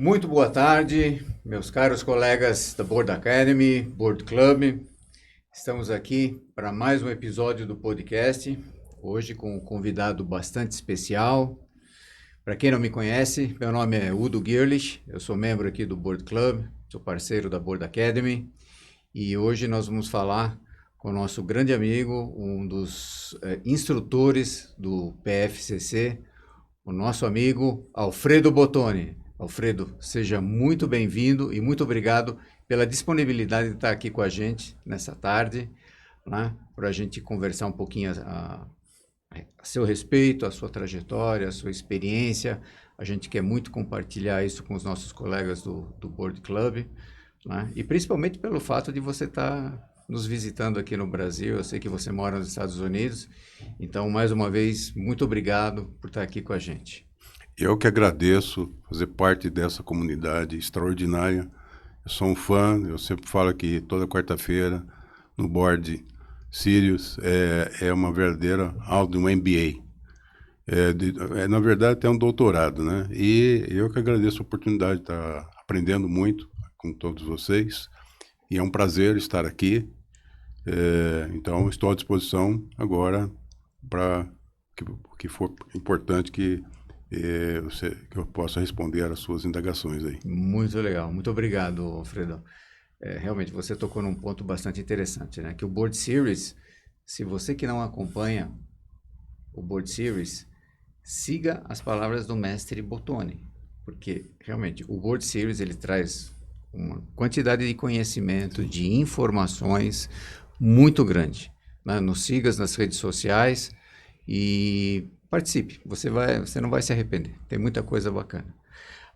Muito boa tarde, meus caros colegas da Board Academy, Board Club. Estamos aqui para mais um episódio do podcast, hoje com um convidado bastante especial. Para quem não me conhece, meu nome é Udo Girlich, eu sou membro aqui do Board Club, sou parceiro da Board Academy e hoje nós vamos falar com o nosso grande amigo, um dos instrutores do PFCC, o nosso amigo Alfredo Bottoni. Alfredo, seja muito bem-vindo e muito obrigado pela disponibilidade de estar aqui com a gente nessa tarde, né, para a gente conversar um pouquinho a seu respeito, a sua trajetória, a sua experiência. A gente quer muito compartilhar isso com os nossos colegas do Board Club, né, e principalmente pelo fato de você estar nos visitando aqui no Brasil. Eu sei que você mora nos Estados Unidos, então, mais uma vez, muito obrigado por estar aqui com a gente. Eu que agradeço fazer parte dessa comunidade extraordinária. Eu sou um fã, eu sempre falo que toda quarta-feira no Board Sirius é uma verdadeira aula de um MBA. Na verdade, até um doutorado, né? E eu que agradeço a oportunidade de estar aprendendo muito com todos vocês. E é um prazer estar aqui. Então, estou à disposição agora para o que for importante que eu possa responder às suas indagações aí. Muito legal, muito obrigado, Alfredo. Realmente, você tocou num ponto bastante interessante, né? Que o Board Series, se você que não acompanha o Board Series, siga as palavras do mestre Bottoni, porque realmente o Board Series ele traz uma quantidade de conhecimento, de informações muito grande, né? Nos siga nas redes sociais e participe, você não vai se arrepender, tem muita coisa bacana.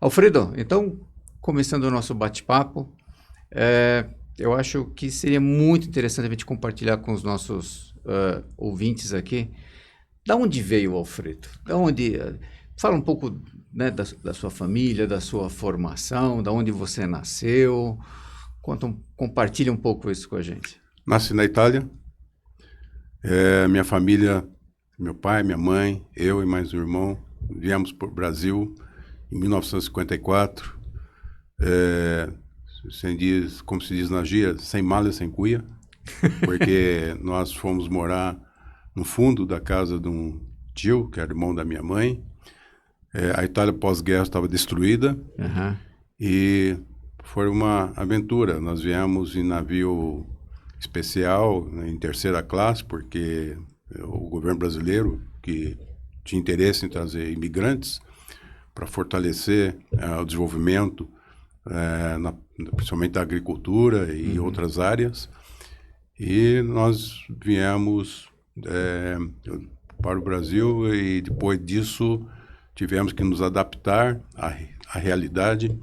Alfredo, então, começando o nosso bate-papo, eu acho que seria muito interessante a gente compartilhar com os nossos ouvintes aqui, da onde veio o Alfredo? Fala um pouco, né, da sua família, da sua formação, da onde você nasceu, compartilha um pouco isso com a gente. Nasci na Itália, minha família... Meu pai, minha mãe, eu e mais um irmão viemos para o Brasil em 1954. Como se diz na gíria, sem mala e sem cuia, porque nós fomos morar no fundo da casa de um tio, que era irmão da minha mãe. A Itália pós-guerra estava destruída, e foi uma aventura. Nós viemos em navio especial, em terceira classe, porque... o governo brasileiro, que tinha interesse em trazer imigrantes para fortalecer o desenvolvimento, principalmente da agricultura e outras áreas. E nós viemos para o Brasil e depois disso tivemos que nos adaptar à realidade.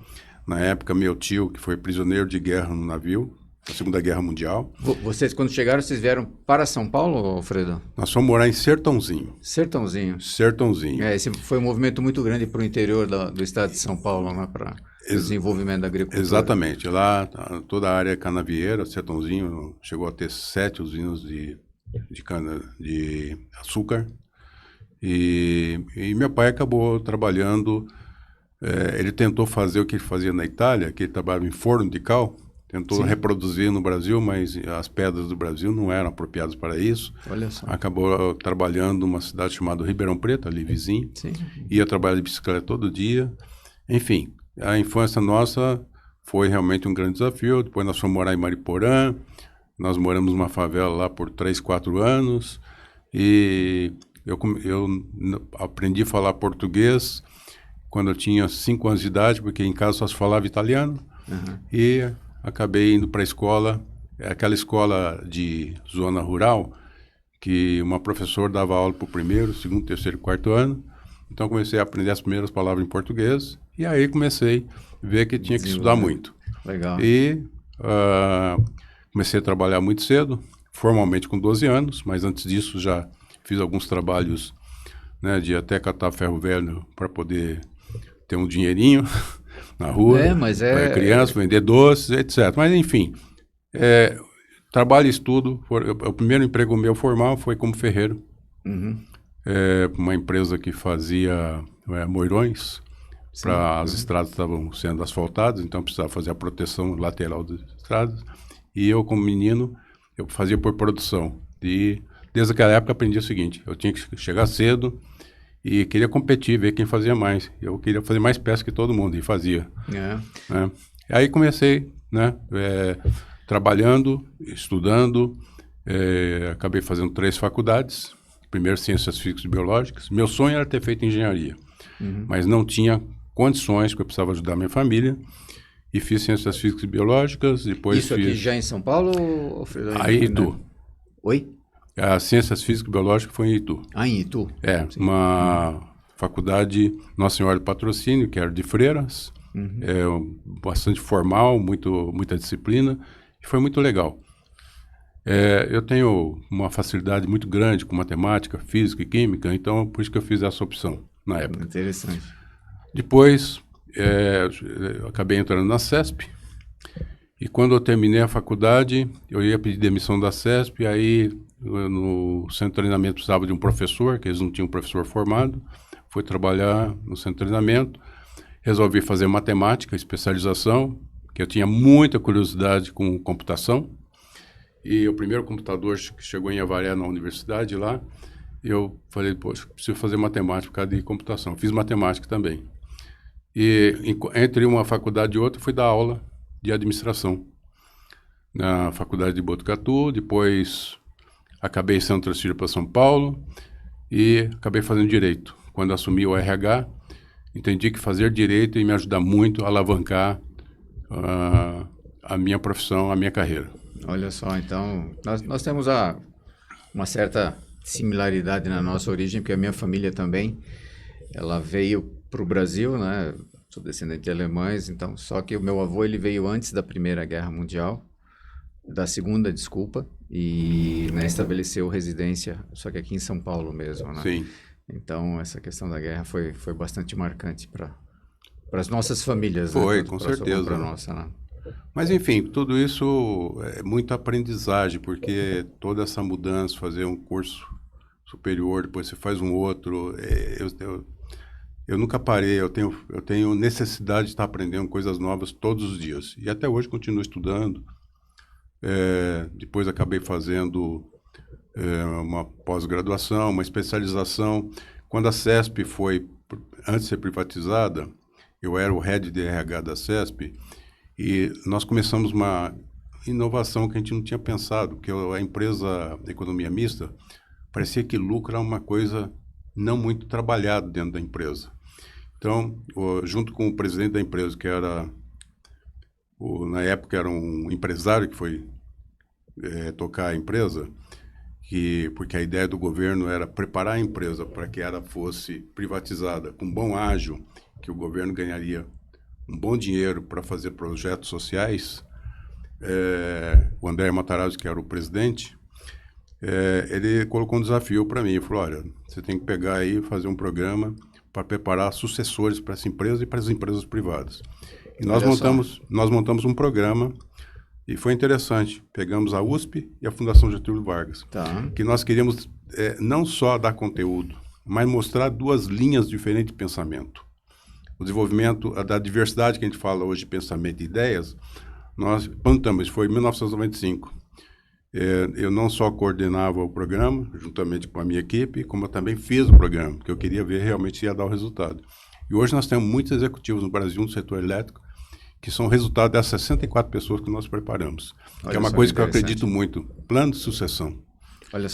Na época, meu tio, que foi prisioneiro de guerra no navio, na Segunda Guerra Mundial. Vocês, quando chegaram, vocês vieram para São Paulo, Alfredo? Nós fomos morar em Sertãozinho. Sertãozinho. Sertãozinho. Esse foi um movimento muito grande para o interior do estado de São Paulo, né, para o desenvolvimento da agricultura. Exatamente. Lá, toda a área canavieira, Sertãozinho, chegou a ter 7 usinas de cana de açúcar. E meu pai acabou trabalhando, ele tentou fazer o que ele fazia na Itália, que ele trabalhava em forno de cal. Tentou reproduzir no Brasil, mas as pedras do Brasil não eram apropriadas para isso. Olha só. Acabou trabalhando numa cidade chamada Ribeirão Preto, ali vizinho. Sim. Ia trabalhar de bicicleta todo dia. Enfim, a infância nossa foi realmente um grande desafio. Depois nós fomos morar em Mariporã. Nós moramos numa favela lá por 3, 4 anos. E eu aprendi a falar português quando eu tinha 5 anos de idade, porque em casa só se falava italiano. E... acabei indo para a escola, aquela escola de zona rural, que uma professora dava aula para o primeiro, segundo, terceiro e quarto ano. Então, comecei a aprender as primeiras palavras em português, e aí comecei a ver que tinha que estudar muito. Legal. E comecei a trabalhar muito cedo, formalmente com 12 anos, mas antes disso já fiz alguns trabalhos, né, de até catar ferro velho para poder ter um dinheirinho na rua, para criança, vender doces, etc. Mas, enfim, trabalho e estudo. O primeiro emprego meu formal foi como ferreiro. Uma empresa que fazia moirões As estradas estavam sendo asfaltadas, então precisava fazer a proteção lateral das estradas. E eu, como menino, eu fazia por produção. E desde aquela época aprendi o seguinte: eu tinha que chegar cedo e queria competir, ver quem fazia mais. Eu queria fazer mais peça que todo mundo, e fazia. Né? Aí comecei, né, trabalhando, estudando, acabei fazendo 3 faculdades. Primeiro, Ciências Físicas e Biológicas. Meu sonho era ter feito engenharia, mas não tinha condições, porque eu precisava ajudar minha família. E fiz Ciências Físicas e Biológicas, depois Isso aqui já em São Paulo, Alfredo? Aí em Itu. Oi? As Ciências Físicas e Biológicas foi em Itu. Em Itu? Uma faculdade Nossa Senhora do Patrocínio, que era de freiras, bastante formal, muita disciplina, e foi muito legal. Eu tenho uma facilidade muito grande com matemática, física e química, então por isso que eu fiz essa opção na época. Interessante. Depois, eu acabei entrando na CESP, e quando eu terminei a faculdade, eu ia pedir demissão da CESP, aí no centro de treinamento precisava de um professor, que eles não tinham um professor formado, fui trabalhar no centro de treinamento, resolvi fazer matemática, especialização, que eu tinha muita curiosidade com computação, e o primeiro computador que chegou em Avaré na universidade lá, eu falei, poxa, preciso fazer matemática por causa de computação. Fiz matemática também. E entre uma faculdade e outra, fui dar aula de administração na faculdade de Botucatu, depois acabei sendo transferido para São Paulo e acabei fazendo direito. Quando assumi o RH, entendi que fazer direito ia me ajudar muito a alavancar a minha profissão, a minha carreira. Olha só, então, nós temos uma certa similaridade na nossa origem, porque a minha família também, ela veio para o Brasil, né? Sou descendente de alemães, então, só que o meu avô, ele veio antes da Primeira Guerra Mundial, da Segunda, desculpa, e né, estabeleceu residência, só que aqui em São Paulo mesmo, né? Sim. Então, essa questão da guerra foi bastante marcante para as nossas famílias. Foi, né? com certeza. Para nossa, né? Mas, enfim, tudo isso é muito aprendizagem, porque toda essa mudança, fazer um curso superior, depois você faz um outro, eu nunca parei, eu tenho necessidade de estar aprendendo coisas novas todos os dias. E até hoje continuo estudando. Depois acabei fazendo uma pós-graduação, uma especialização. Quando a CESP foi, antes de ser privatizada, eu era o head de RH da CESP, e nós começamos uma inovação que a gente não tinha pensado, porque a empresa de economia mista, parecia que lucro era uma coisa não muito trabalhada dentro da empresa. Então, junto com o presidente da empresa, que era, na época era um empresário que foi tocar a empresa, porque a ideia do governo era preparar a empresa para que ela fosse privatizada com bom ágio, que o governo ganharia um bom dinheiro para fazer projetos sociais. O André Matarazzo, que era o presidente, ele colocou um desafio para mim. Ele falou, olha, você tem que pegar aí e fazer um programa para preparar sucessores para essa empresa e para as empresas privadas. E nós montamos um programa, e foi interessante. Pegamos a USP e a Fundação Getúlio Vargas, que nós queríamos não só dar conteúdo, mas mostrar 2 linhas diferentes de pensamento. O desenvolvimento da diversidade que a gente fala hoje de pensamento e ideias, nós plantamos, foi em 1995. Eu não só coordenava o programa, juntamente com a minha equipe, como eu também fiz o programa, porque eu queria ver realmente se ia dar o resultado. E hoje nós temos muitos executivos no Brasil, no setor elétrico, que são resultado das 64 pessoas que nós preparamos. Que é uma coisa que eu acredito muito, plano de sucessão.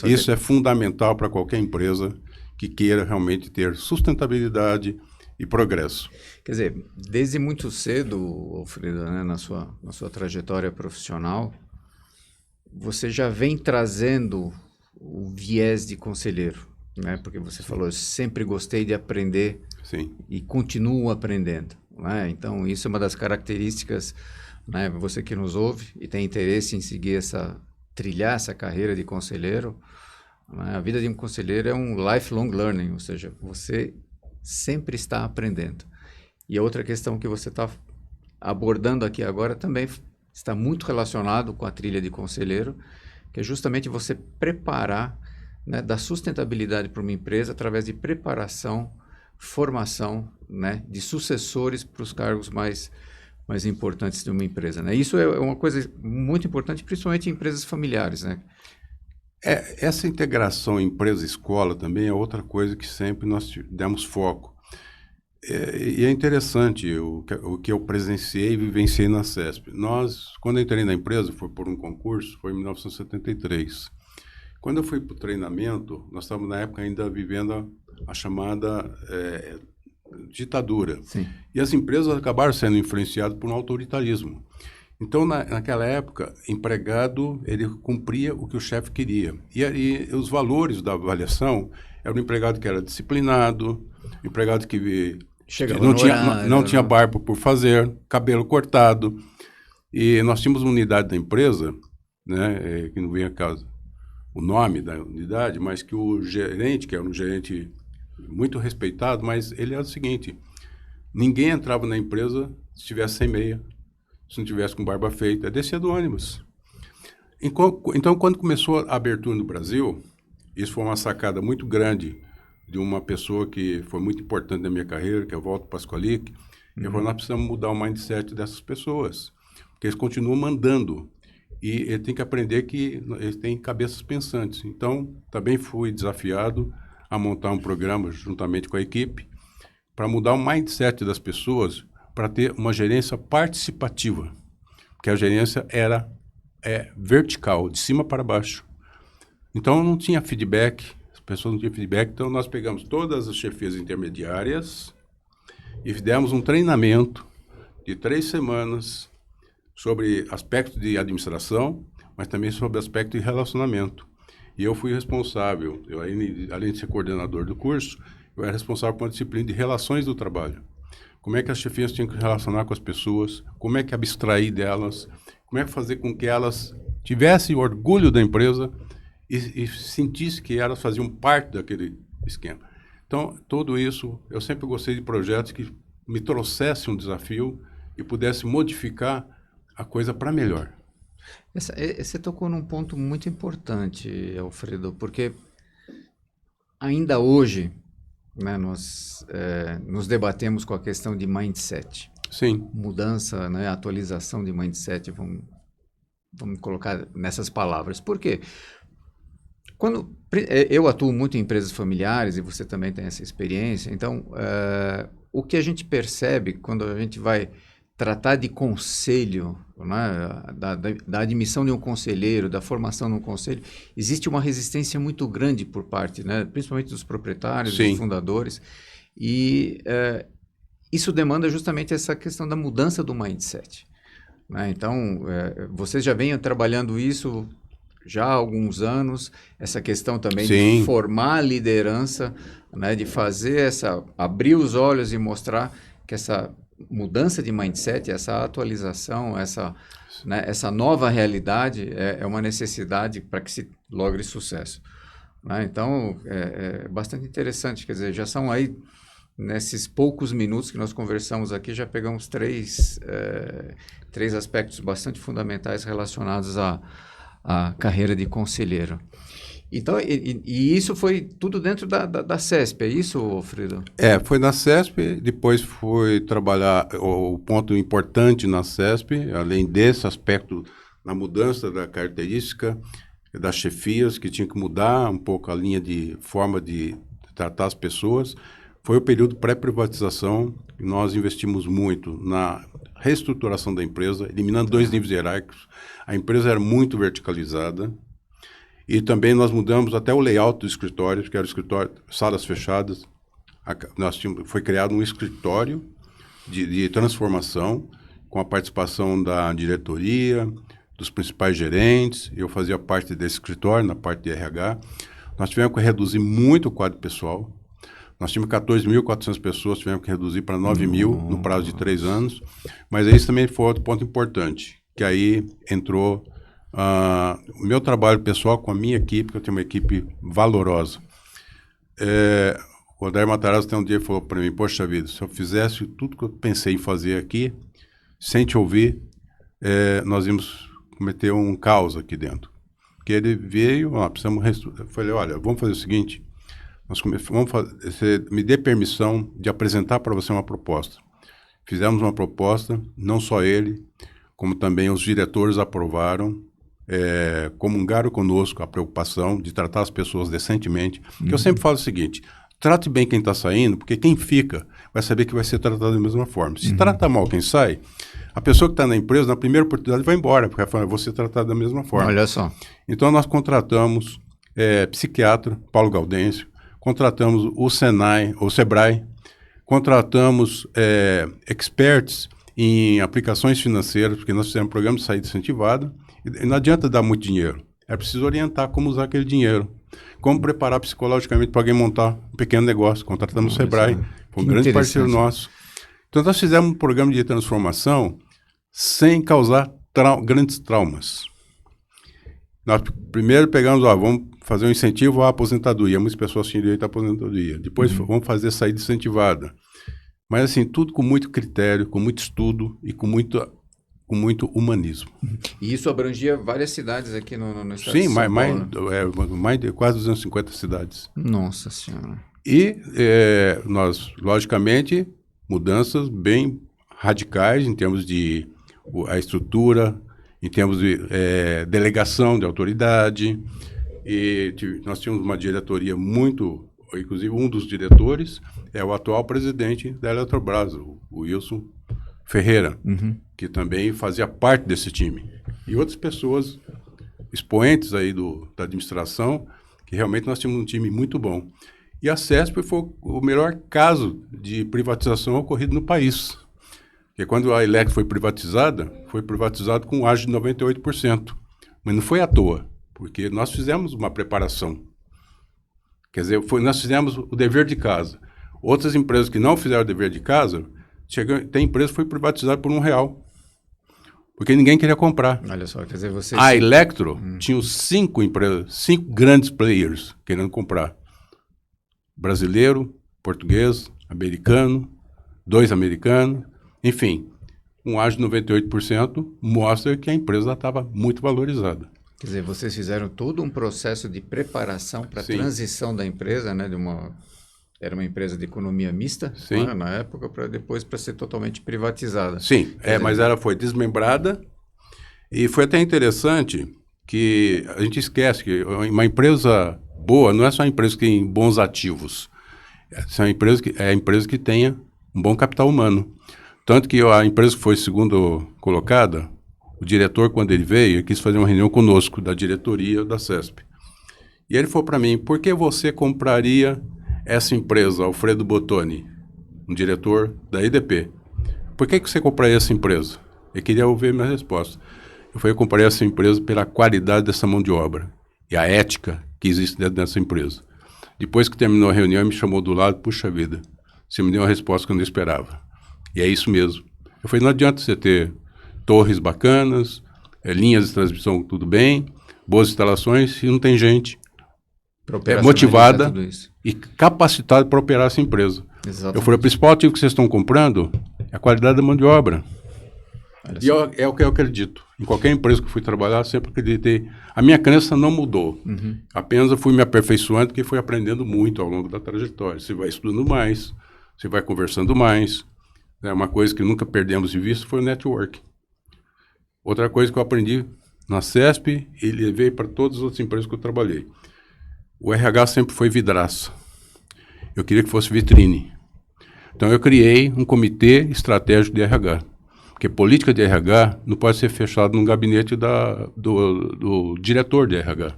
Isso é fundamental para qualquer empresa que queira realmente ter sustentabilidade e progresso. Quer dizer, desde muito cedo, Alfredo, né, na sua trajetória profissional, você já vem trazendo o viés de conselheiro, né? Porque você falou, eu sempre gostei de aprender. Sim. E continuo aprendendo. Né? Então, isso é uma das características, né? Você que nos ouve e tem interesse em seguir trilhar essa carreira de conselheiro, né? A vida de um conselheiro é um lifelong learning, ou seja, você sempre está aprendendo. E a outra questão que você está abordando aqui agora também está muito relacionado com a trilha de conselheiro, que é justamente você preparar, né, da sustentabilidade para uma empresa através de preparação formação, né, de sucessores para os cargos mais importantes de uma empresa, né? Isso é uma coisa muito importante, principalmente em empresas familiares, né? Essa integração empresa-escola também é outra coisa que sempre nós demos foco. E é interessante o que eu presenciei e vivenciei na CESP. Quando eu entrei na empresa, foi por um concurso, foi em 1973. Quando eu fui para o treinamento, nós estávamos na época ainda vivendo a chamada ditadura. Sim. E as empresas acabaram sendo influenciadas por um autoritarismo. Então, naquela época, empregado, ele cumpria o que o chefe queria. E os valores da avaliação eram o empregado que era disciplinado, empregado que não tinha barba por fazer, cabelo cortado. E nós tínhamos uma unidade da empresa, né, que não vem a caso o nome da unidade, mas que o gerente, que era um gerente muito respeitado, mas ele era o seguinte: ninguém entrava na empresa se estivesse sem meia, se não tivesse com barba feita, descia do ônibus. Então, quando começou a abertura no Brasil, isso foi uma sacada muito grande de uma pessoa que foi muito importante na minha carreira, que é o Walter Pasqualic. Ele falou: nós precisamos mudar o mindset dessas pessoas, porque eles continuam mandando. E ele tem que aprender que eles têm cabeças pensantes. Então, também fui desafiado a montar um programa juntamente com a equipe para mudar o mindset das pessoas, para ter uma gerência participativa, porque a gerência era vertical, de cima para baixo. Então, não tinha feedback, as pessoas não tinham feedback, então nós pegamos todas as chefias intermediárias e demos um treinamento de 3 semanas sobre aspectos de administração, mas também sobre aspecto de relacionamento. E eu fui responsável, além de ser coordenador do curso, eu era responsável por uma disciplina de relações do trabalho. Como é que as chefias tinham que relacionar com as pessoas, como é que abstrair delas, como é que fazer com que elas tivessem orgulho da empresa e sentissem que elas faziam parte daquele esquema. Então, tudo isso, eu sempre gostei de projetos que me trouxessem um desafio e pudesse modificar a coisa para melhor. Você tocou num ponto muito importante, Alfredo, porque ainda hoje, né, nós nos debatemos com a questão de mindset. Sim. Mudança, né, atualização de mindset, vamos colocar nessas palavras. Por quê? Quando eu atuo muito em empresas familiares e você também tem essa experiência, então o que a gente percebe quando a gente vai tratar de conselho, né, da admissão de um conselheiro, da formação de um conselho, existe uma resistência muito grande por parte, né, principalmente dos proprietários, Sim, dos fundadores, e isso demanda justamente essa questão da mudança do mindset, né? Então, vocês já vêm trabalhando isso já há alguns anos, essa questão também sim, de formar a liderança, né, de fazer abrir os olhos e mostrar que essa mudança de mindset, essa atualização, essa nova realidade é uma necessidade para que se logre sucesso, né? Então, é bastante interessante, quer dizer, já são aí, nesses poucos minutos que nós conversamos aqui, já pegamos três aspectos bastante fundamentais relacionados à carreira de conselheiro. Então, e isso foi tudo dentro da CESP, é isso, Alfredo? foi na CESP, depois fui trabalhar, o ponto importante na CESP, além desse aspecto, na mudança da característica das chefias, que tinha que mudar um pouco a linha de forma de tratar as pessoas, foi o período pré-privatização, e nós investimos muito na reestruturação da empresa, eliminando 2 níveis hierárquicos. A empresa era muito verticalizada, e também nós mudamos até o layout do escritório, que era o escritório, salas fechadas. Foi criado um escritório de transformação, com a participação da diretoria, dos principais gerentes. Eu fazia parte desse escritório, na parte de RH. Nós tivemos que reduzir muito o quadro pessoal. Nós tínhamos 14.400 pessoas, tivemos que reduzir para 9.000 no prazo de 3 anos. Mas esse também foi outro ponto importante, que aí entrou o meu trabalho pessoal com a minha equipe, que eu tenho uma equipe valorosa. O Odair Matarazzo até um dia falou para mim: poxa vida, se eu fizesse tudo que eu pensei em fazer aqui, sem te ouvir, nós íamos cometer um caos aqui dentro. Porque ele veio, precisamos reestruturar. Eu falei: olha, vamos fazer o seguinte, Você me dê permissão de apresentar para você uma proposta. Fizemos uma proposta, não só ele, como também os diretores aprovaram, comungaram conosco a preocupação de tratar as pessoas decentemente. Porque eu sempre falo o seguinte, trate bem quem está saindo, porque quem fica vai saber que vai ser tratado da mesma forma. Se trata mal quem sai, a pessoa que está na empresa, na primeira oportunidade, vai embora, porque vai falar, vou ser tratado da mesma forma. Olha só. Então, nós contratamos psiquiatra, Paulo Gaudêncio, contratamos o Senai, o Sebrae, contratamos experts em aplicações financeiras, porque nós fizemos um programa de saída incentivada, e não adianta dar muito dinheiro, é preciso orientar como usar aquele dinheiro, como preparar psicologicamente para alguém montar um pequeno negócio. Contratamos o Sebrae, foi um grande parceiro nosso. Então, nós fizemos um programa de transformação sem causar grandes traumas. Nós primeiro pegamos, vamos fazer um incentivo à aposentadoria. Muitas pessoas tinham direito à aposentadoria. Depois vamos fazer saída incentivada. Mas assim, tudo com muito critério, com muito estudo e com muito humanismo. E isso abrangia várias cidades aqui no estado Sim, de São Paulo. mais de quase 250 cidades. Nossa Senhora. E nós, logicamente, mudanças bem radicais em termos de a estrutura, em termos de delegação de autoridade. E nós tínhamos uma diretoria muito... Inclusive, um dos diretores é o atual presidente da Eletrobras, o Wilson Ferreira, que também fazia parte desse time. E outras pessoas, expoentes aí da administração, que realmente nós tínhamos um time muito bom. E a CESP foi o melhor caso de privatização ocorrido no país. Porque quando a Elec foi privatizado com um ágio de 98%. Mas não foi à toa, porque nós fizemos uma preparação. Quer dizer, nós fizemos o dever de casa. Outras empresas que não fizeram o dever de casa, tem empresa que foi privatizada por R$1, porque ninguém queria comprar. Olha só, quer dizer, você... A Electro tinha 5 grandes players querendo comprar. Brasileiro, português, americano, 2 americanos, enfim, um ágio de 98% mostra que a empresa estava muito valorizada. Quer dizer, vocês fizeram todo um processo de preparação para a transição da empresa, né? Era uma empresa de economia mista, né, na época, para depois ser totalmente privatizada. Sim, mas ela foi desmembrada e foi até interessante que a gente esquece que uma empresa boa não é só uma empresa que tem bons ativos, é a empresa que tenha um bom capital humano. Tanto que a empresa que foi segundo colocada, o diretor, quando ele veio, ele quis fazer uma reunião conosco, da diretoria da CESP. E ele falou para mim, por que você compraria essa empresa, Alfredo Bottoni, um diretor da EDP? Por que você compraria essa empresa? Ele queria ouvir minha resposta. Eu comprei essa empresa pela qualidade dessa mão de obra e a ética que existe dentro dessa empresa. Depois que terminou a reunião, ele me chamou do lado, puxa vida, você me deu uma resposta que eu não esperava. E é isso mesmo. Eu falei, não adianta você ter torres bacanas, linhas de transmissão tudo bem, boas instalações, se não tem gente motivada e capacitada para operar essa empresa. Exatamente. Eu falei, o principal ativo que vocês estão comprando é a qualidade da mão de obra. E é o que eu acredito. Em qualquer empresa que eu fui trabalhar, sempre acreditei. A minha crença não mudou. Apenas eu fui me aperfeiçoando, porque fui aprendendo muito ao longo da trajetória. Você vai estudando mais, você vai conversando mais. Uma coisa que nunca perdemos de vista foi o network. Outra coisa que eu aprendi na CESP e levei para todas as outras empresas que eu trabalhei. O RH sempre foi vidraça. Eu queria que fosse vitrine. Então eu criei um comitê estratégico de RH. Porque política de RH não pode ser fechada num gabinete do diretor de RH.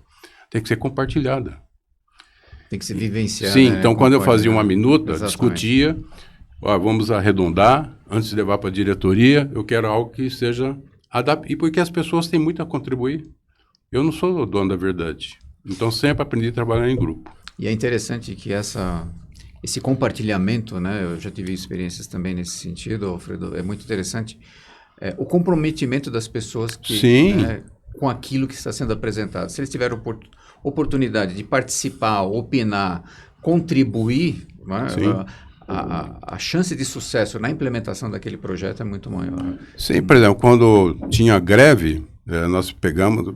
Tem que ser compartilhada. Tem que se vivenciar. Sim, então quando eu fazia uma minuta, discutia, vamos arredondar, antes de levar para a diretoria, eu quero algo que seja adaptado. E porque as pessoas têm muito a contribuir. Eu não sou o dono da verdade. Então sempre aprendi a trabalhar em grupo. E é interessante que esse compartilhamento, né? Eu já tive experiências também nesse sentido, Alfredo, é muito interessante. O comprometimento das pessoas com aquilo que está sendo apresentado. Se eles tiverem oportunidade de participar, opinar, contribuir, né? A chance de sucesso na implementação daquele projeto é muito maior. Sim, por exemplo, quando tinha greve, nós pegamos...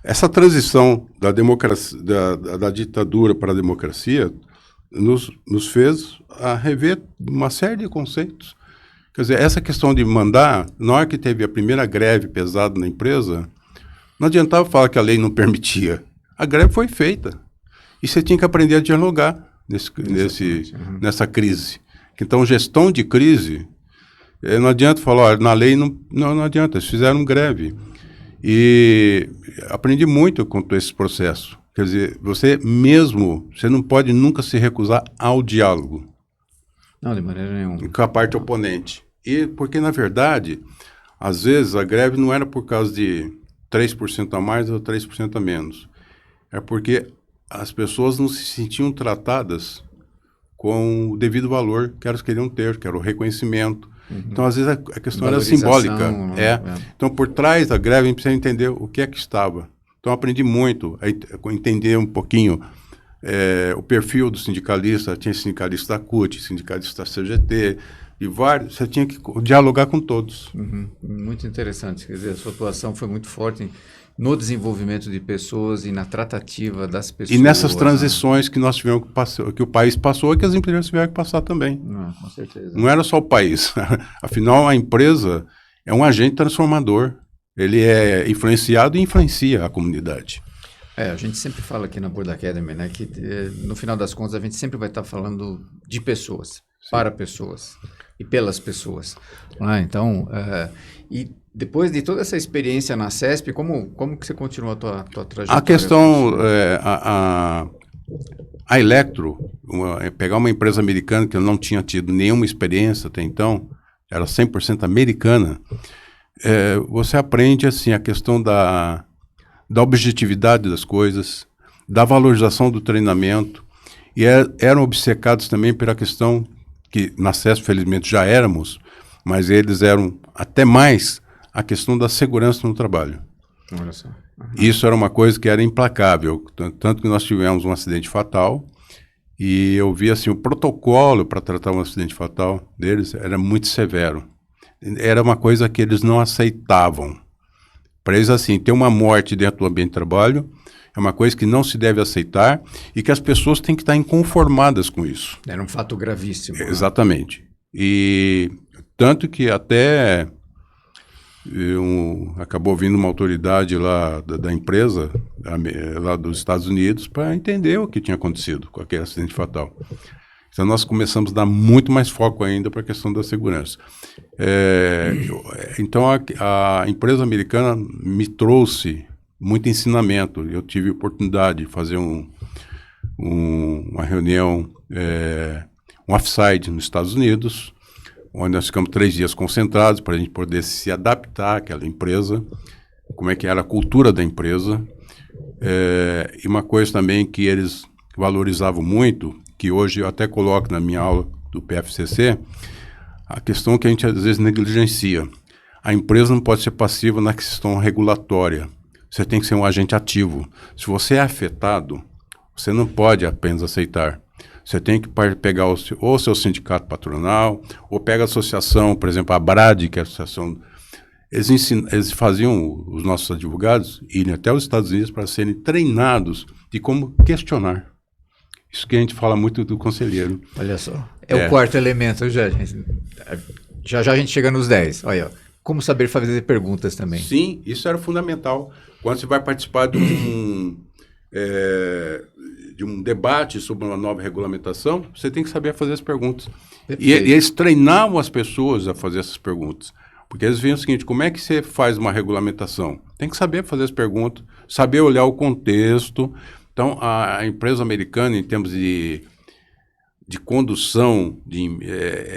Essa transição da democracia, da ditadura para a democracia nos fez a rever uma série de conceitos. Quer dizer, essa questão de mandar, na hora que teve a primeira greve pesada na empresa, não adiantava falar que a lei não permitia. A greve foi feita. E você tinha que aprender a dialogar nessa crise. Então, gestão de crise, não adianta falar, olha, na lei não adianta, eles fizeram greve. E aprendi muito com esse processo. Quer dizer, você não pode nunca se recusar ao diálogo. Não, de maneira nenhuma. Com a parte oponente. E porque, na verdade, às vezes a greve não era por causa de 3% a mais ou 3% a menos. É porque as pessoas não se sentiam tratadas com o devido valor que elas queriam ter, que era o reconhecimento. Então, às vezes, a questão era simbólica. Então, por trás da greve, a gente precisa entender o que é que estava. Então, aprendi muito a entender um pouquinho o perfil do sindicalista. Tinha sindicalista da CUT, sindicalista da CGT, e vários. Você tinha que dialogar com todos. Muito interessante. Quer dizer, a sua atuação foi muito forte no desenvolvimento de pessoas e na tratativa das pessoas. E nessas transições que nós tivemos que o país passou e que as empresas tiveram que passar também. Com certeza. Não era só o país. Afinal, a empresa é um agente transformador. Ele é influenciado e influencia a comunidade. A gente sempre fala aqui na Board Academy, né, que no final das contas a gente sempre vai estar falando de pessoas, sim, para pessoas e pelas pessoas. Então, e depois de toda essa experiência na CESP, como que você continua a tua trajetória? A questão, a Electro, pegar uma empresa americana que eu não tinha tido nenhuma experiência até então, era 100% americana, você aprende assim, a questão da objetividade das coisas, da valorização do treinamento, e eram obcecados também pela questão que na CESP, felizmente, já éramos, mas eles eram até mais a questão da segurança no trabalho. Olha só. Isso era uma coisa que era implacável, tanto que nós tivemos um acidente fatal, e eu vi assim, o protocolo para tratar um acidente fatal deles era muito severo. Era uma coisa que eles não aceitavam. Para eles, assim, ter uma morte dentro do ambiente de trabalho é uma coisa que não se deve aceitar e que as pessoas têm que estar inconformadas com isso. Era um fato gravíssimo. Exatamente. E tanto que até acabou vindo uma autoridade lá da empresa, lá dos Estados Unidos, para entender o que tinha acontecido com aquele acidente fatal. Então, nós começamos a dar muito mais foco ainda para a questão da segurança. Então, a empresa americana me trouxe muito ensinamento. Eu tive a oportunidade de fazer uma reunião, um offsite nos Estados Unidos, onde nós ficamos 3 dias concentrados para a gente poder se adaptar àquela empresa, como é que era a cultura da empresa. E uma coisa também que eles valorizavam muito, que hoje eu até coloco na minha aula do PFCC, a questão que a gente às vezes negligencia. A empresa não pode ser passiva na questão regulatória. Você tem que ser um agente ativo. Se você é afetado, você não pode apenas aceitar. Você tem que pegar ou o seu sindicato patronal, ou pega a associação, por exemplo, a BRAD, que é a associação. Eles faziam, os nossos advogados, irem até os Estados Unidos para serem treinados de como questionar. Isso que a gente fala muito do conselheiro. Olha só. O quarto elemento, já a gente chega nos 10. Olha, como saber fazer perguntas também. Sim, isso era fundamental. Quando você vai participar de um debate sobre uma nova regulamentação, você tem que saber fazer as perguntas. E eles treinavam as pessoas a fazer essas perguntas. Porque eles viam o seguinte, como é que você faz uma regulamentação? Tem que saber fazer as perguntas, saber olhar o contexto. Então, a empresa americana, em termos de condução,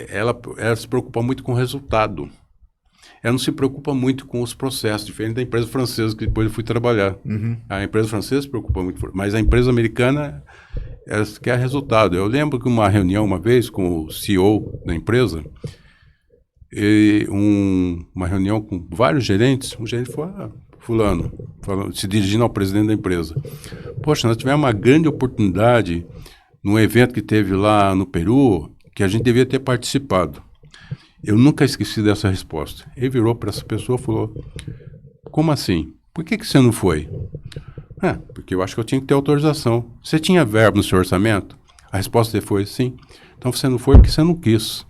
ela se preocupa muito com o resultado. Ela não se preocupa muito com os processos, diferente da empresa francesa, que depois eu fui trabalhar. A empresa francesa se preocupa muito, mas a empresa americana quer resultado. Eu lembro que uma reunião uma vez com o CEO da empresa, uma reunião com vários gerentes, um gerente falou, fulano, se dirigindo ao presidente da empresa. Poxa, nós tivemos uma grande oportunidade num evento que teve lá no Peru, que a gente devia ter participado. Eu nunca esqueci dessa resposta. Ele virou para essa pessoa e falou, como assim? Por que você não foi? Porque eu acho que eu tinha que ter autorização. Você tinha verbo no seu orçamento? A resposta dele foi sim. Então você não foi porque você não quis.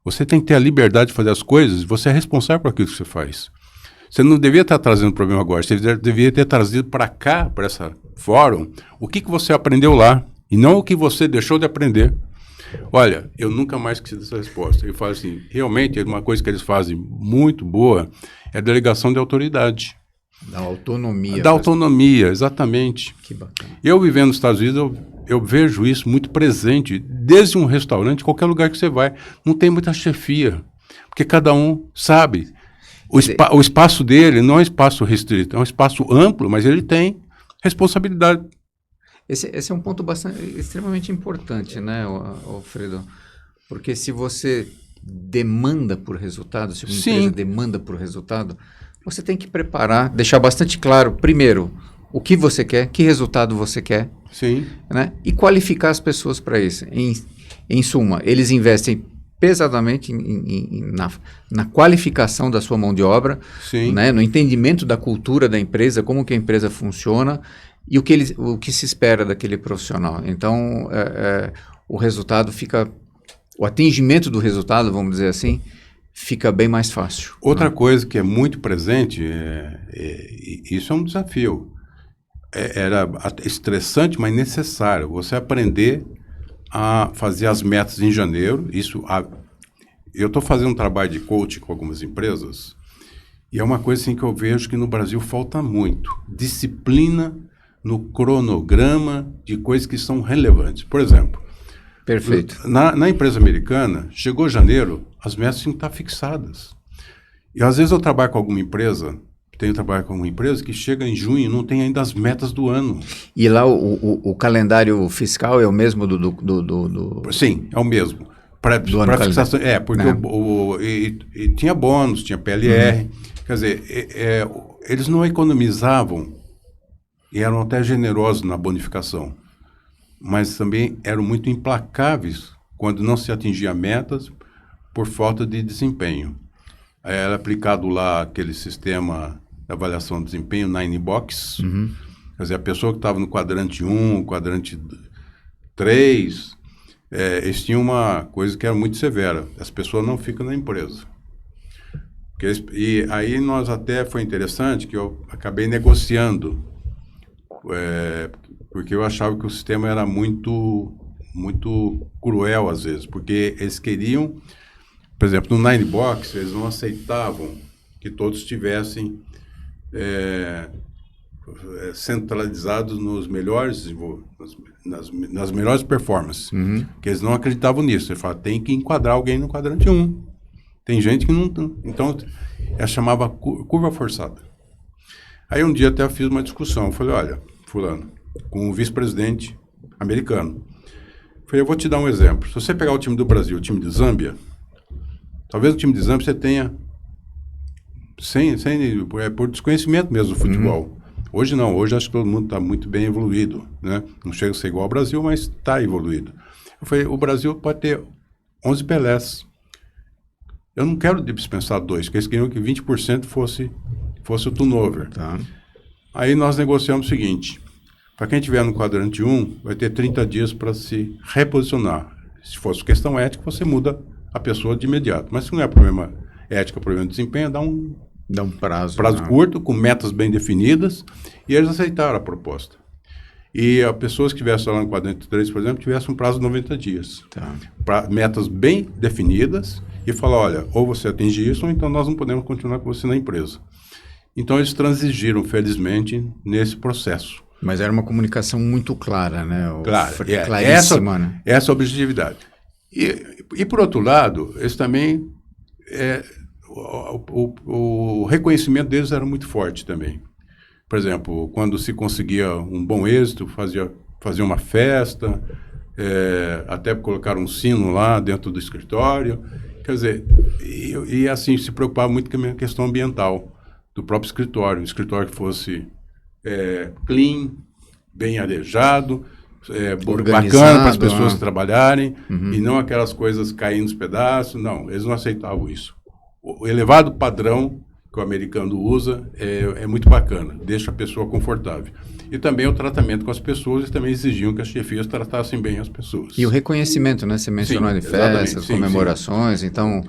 Você tem que ter a liberdade de fazer as coisas, você é responsável por aquilo que você faz. Você não devia estar trazendo problema agora, você devia ter trazido para cá, para essa fórum, o que você aprendeu lá, e não o que você deixou de aprender. Olha, eu nunca mais esqueci dessa resposta. Eu falo assim, realmente, uma coisa que eles fazem muito boa é a delegação de autoridade. Da autonomia. Da autonomia, exatamente. Que bacana. Eu vivendo nos Estados Unidos, eu vejo isso muito presente, desde um restaurante, qualquer lugar que você vai. Não tem muita chefia, porque cada um sabe. O espaço dele não é um espaço restrito, é um espaço amplo, mas ele tem responsabilidade. Esse é um ponto extremamente importante, né, Alfredo? Porque se você demanda por resultado, se uma empresa demanda por resultado, você tem que preparar, deixar bastante claro, primeiro, o que você quer, que resultado você quer, sim, né? E qualificar as pessoas para isso. Em suma, eles investem pesadamente na qualificação da sua mão de obra, né? No entendimento da cultura da empresa, como que a empresa funciona, e o que se espera daquele profissional. Então, o resultado fica... O atingimento do resultado, vamos dizer assim, fica bem mais fácil. Outra coisa que é muito presente, isso é um desafio. Era estressante, mas necessário. Você aprender a fazer as metas em janeiro. Eu estou fazendo um trabalho de coaching com algumas empresas, e é uma coisa assim, que eu vejo que no Brasil falta muito. Disciplina no cronograma de coisas que são relevantes. Por exemplo, perfeito. Na empresa americana, chegou janeiro, as metas têm que estar fixadas. E às vezes eu trabalho com alguma empresa, que chega em junho e não tem ainda as metas do ano. E lá o calendário fiscal é o mesmo Sim, é o mesmo. Para fixação. Porque e tinha bônus, tinha PLR. Quer dizer, eles não economizavam e eram até generosos na bonificação, mas também eram muito implacáveis quando não se atingia metas por falta de desempenho. Era aplicado lá aquele sistema de avaliação de desempenho, 9box. Quer dizer, a pessoa que estava no quadrante 1, quadrante 3, eles tinham uma coisa que era muito severa. As pessoas não ficam na empresa. E aí foi interessante que eu acabei negociando, porque eu achava que o sistema era muito, muito cruel às vezes, porque eles queriam, por exemplo, no 9box, eles não aceitavam que todos estivessem centralizados nos melhores, nas melhores performances, que eles não acreditavam nisso. Eles falavam, tem que enquadrar alguém no quadrante 1. Tem gente que não... Então, ela chamava curva forçada. Aí um dia até eu fiz uma discussão. Eu falei, olha, fulano, com o vice-presidente americano. Eu falei, eu vou te dar um exemplo. Se você pegar o time do Brasil, o time de Zâmbia, talvez o time de Zâmbia você tenha, por desconhecimento mesmo do futebol. Hoje não, hoje acho que todo mundo está muito bem evoluído, né? Não chega a ser igual ao Brasil, mas está evoluído. Eu falei, o Brasil pode ter 11 Pelés. Eu não quero dispensar 2, porque eles queriam que 20% fosse o turnover. Tá. Aí nós negociamos o seguinte, para quem estiver no quadrante 1, vai ter 30 dias para se reposicionar. Se fosse questão ética, você muda a pessoa de imediato. Mas se não é problema ético, problema de desempenho, dá um prazo curto, com metas bem definidas, e eles aceitaram a proposta. E as pessoas que estivessem lá no quadrante 3, por exemplo, tivessem um prazo de 90 dias. Tá. Para metas bem definidas, e falar, olha, ou você atinge isso, ou então nós não podemos continuar com você na empresa. Então, eles transigiram, felizmente, nesse processo. Mas era uma comunicação muito clara, né? Claro, claríssima, né? Essa objetividade. E, por outro lado, eles também... o reconhecimento deles era muito forte também. Por exemplo, quando se conseguia um bom êxito, fazia uma festa, até colocar um sino lá dentro do escritório. Quer dizer, e assim, se preocupava muito com a questão ambiental do próprio escritório. Um escritório que fosse clean, bem arejado, bacana para as pessoas trabalharem, e não aquelas coisas caindo nos pedaços. Não, eles não aceitavam isso. O elevado padrão que o americano usa é muito bacana, deixa a pessoa confortável. E também o tratamento com as pessoas, eles também exigiam que as chefias tratassem bem as pessoas. E o reconhecimento, né? Você mencionou Sim, de festas, sim, comemorações, então,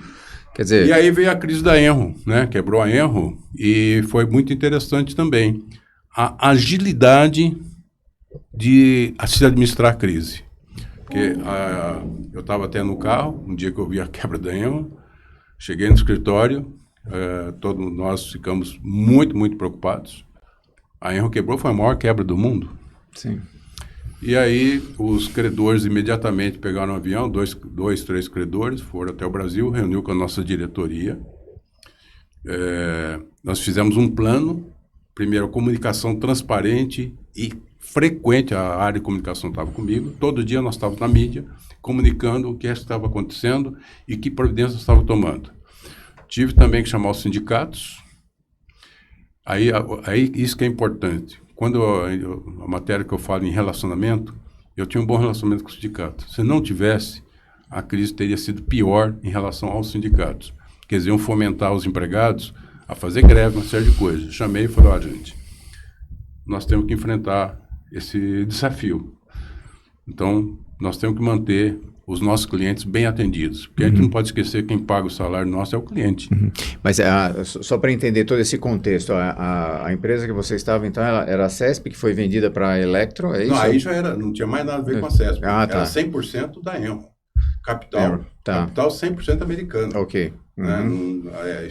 quer dizer... E aí veio a crise da Enro, né? Quebrou a Enro e foi muito interessante também a agilidade de se administrar a crise. Porque eu estava até no carro, um dia que eu vi a quebra da Enro, cheguei no escritório, todos nós ficamos muito, muito preocupados. A Enro quebrou, foi a maior quebra do mundo. Sim. E aí os credores imediatamente pegaram um avião, três credores, foram até o Brasil, reuniu com a nossa diretoria. Nós fizemos um plano, primeiro, comunicação transparente e frequente, a área de comunicação estava comigo, todo dia nós estávamos na mídia, comunicando o que estava acontecendo e que providências estava tomando. Tive também que chamar os sindicatos. Aí isso que é importante. Quando a matéria que eu falo em relacionamento, eu tinha um bom relacionamento com o sindicato. Se não tivesse, a crise teria sido pior em relação aos sindicatos. Quer dizer, iam fomentar os empregados a fazer greve, uma série de coisas. Chamei e falei, gente, nós temos que enfrentar esse desafio. Então, nós temos que manter os nossos clientes bem atendidos. Porque a gente não pode esquecer que quem paga o salário nosso é o cliente. Mas só para entender todo esse contexto, a empresa que você estava, então, era a CESP, que foi vendida para a Electro, é isso? Não, aí já era, não tinha mais nada a ver com a CESP. Tá. Era 100% da Enro. Capital 100% americano. Ok. Né?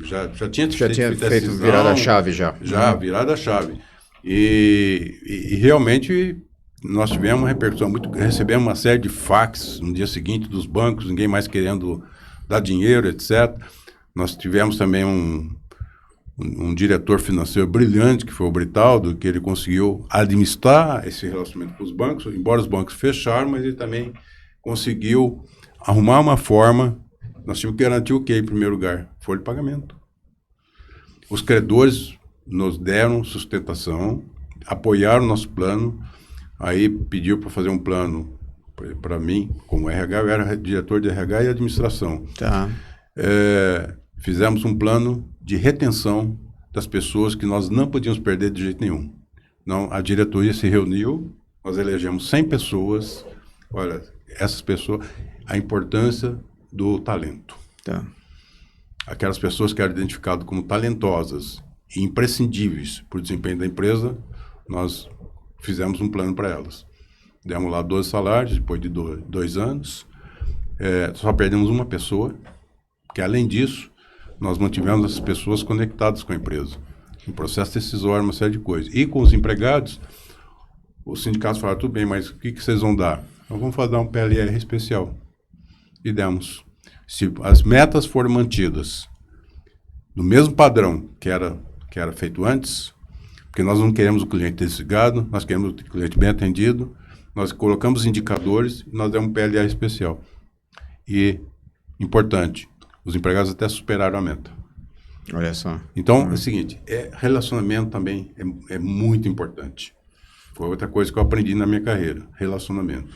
Já tinha feito virada a chave já. Já, virada a chave. E realmente nós tivemos uma repercussão recebemos uma série de fax no dia seguinte dos bancos, ninguém mais querendo dar dinheiro, etc. Nós tivemos também um diretor financeiro brilhante, que foi o Britaldo, que ele conseguiu administrar esse relacionamento com os bancos, embora os bancos fecharam, mas ele também conseguiu arrumar uma forma. Nós tínhamos que garantir o quê, em primeiro lugar? Folha de pagamento. Os credores nos deram sustentação, apoiaram o nosso plano, aí pediu para fazer um plano para mim, como RH, eu era diretor de RH e administração. Tá. Fizemos um plano de retenção das pessoas que nós não podíamos perder de jeito nenhum. Não, a diretoria se reuniu, nós elegemos 100 pessoas. Olha, essas pessoas, a importância do talento. Tá. Aquelas pessoas que eram identificadas como talentosas e imprescindíveis para o desempenho da empresa, nós fizemos um plano para elas. Demos lá 12 salários, depois de 2 anos. Só perdemos uma pessoa, que além disso, nós mantivemos essas pessoas conectadas com a empresa. Em processo decisório, uma série de coisas. E com os empregados, os sindicatos falaram, tudo bem, mas o que vocês vão dar? Nós vamos fazer um PLR especial. E demos. Se as metas forem mantidas no mesmo padrão que era feito antes, porque nós não queremos o cliente desligado, nós queremos o cliente bem atendido, nós colocamos indicadores e nós demos um PLR especial. E, importante, os empregados até superaram a meta. Olha só. Então, é o seguinte, relacionamento também é muito importante. Foi outra coisa que eu aprendi na minha carreira, relacionamento.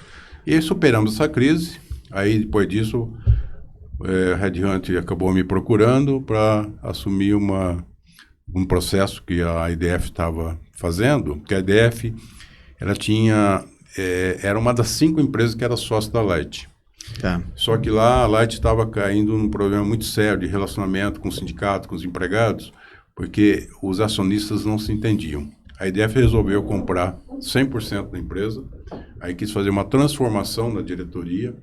E aí superamos essa crise, aí depois disso, a Red Hunter acabou me procurando para assumir um processo que a IDF estava fazendo, porque a IDF ela era uma das 5 empresas que era sócio da Light. Tá. Só que lá a Light estava caindo num problema muito sério de relacionamento com o sindicato, com os empregados, porque os acionistas não se entendiam. A IDF resolveu comprar 100% da empresa, aí quis fazer uma transformação na diretoria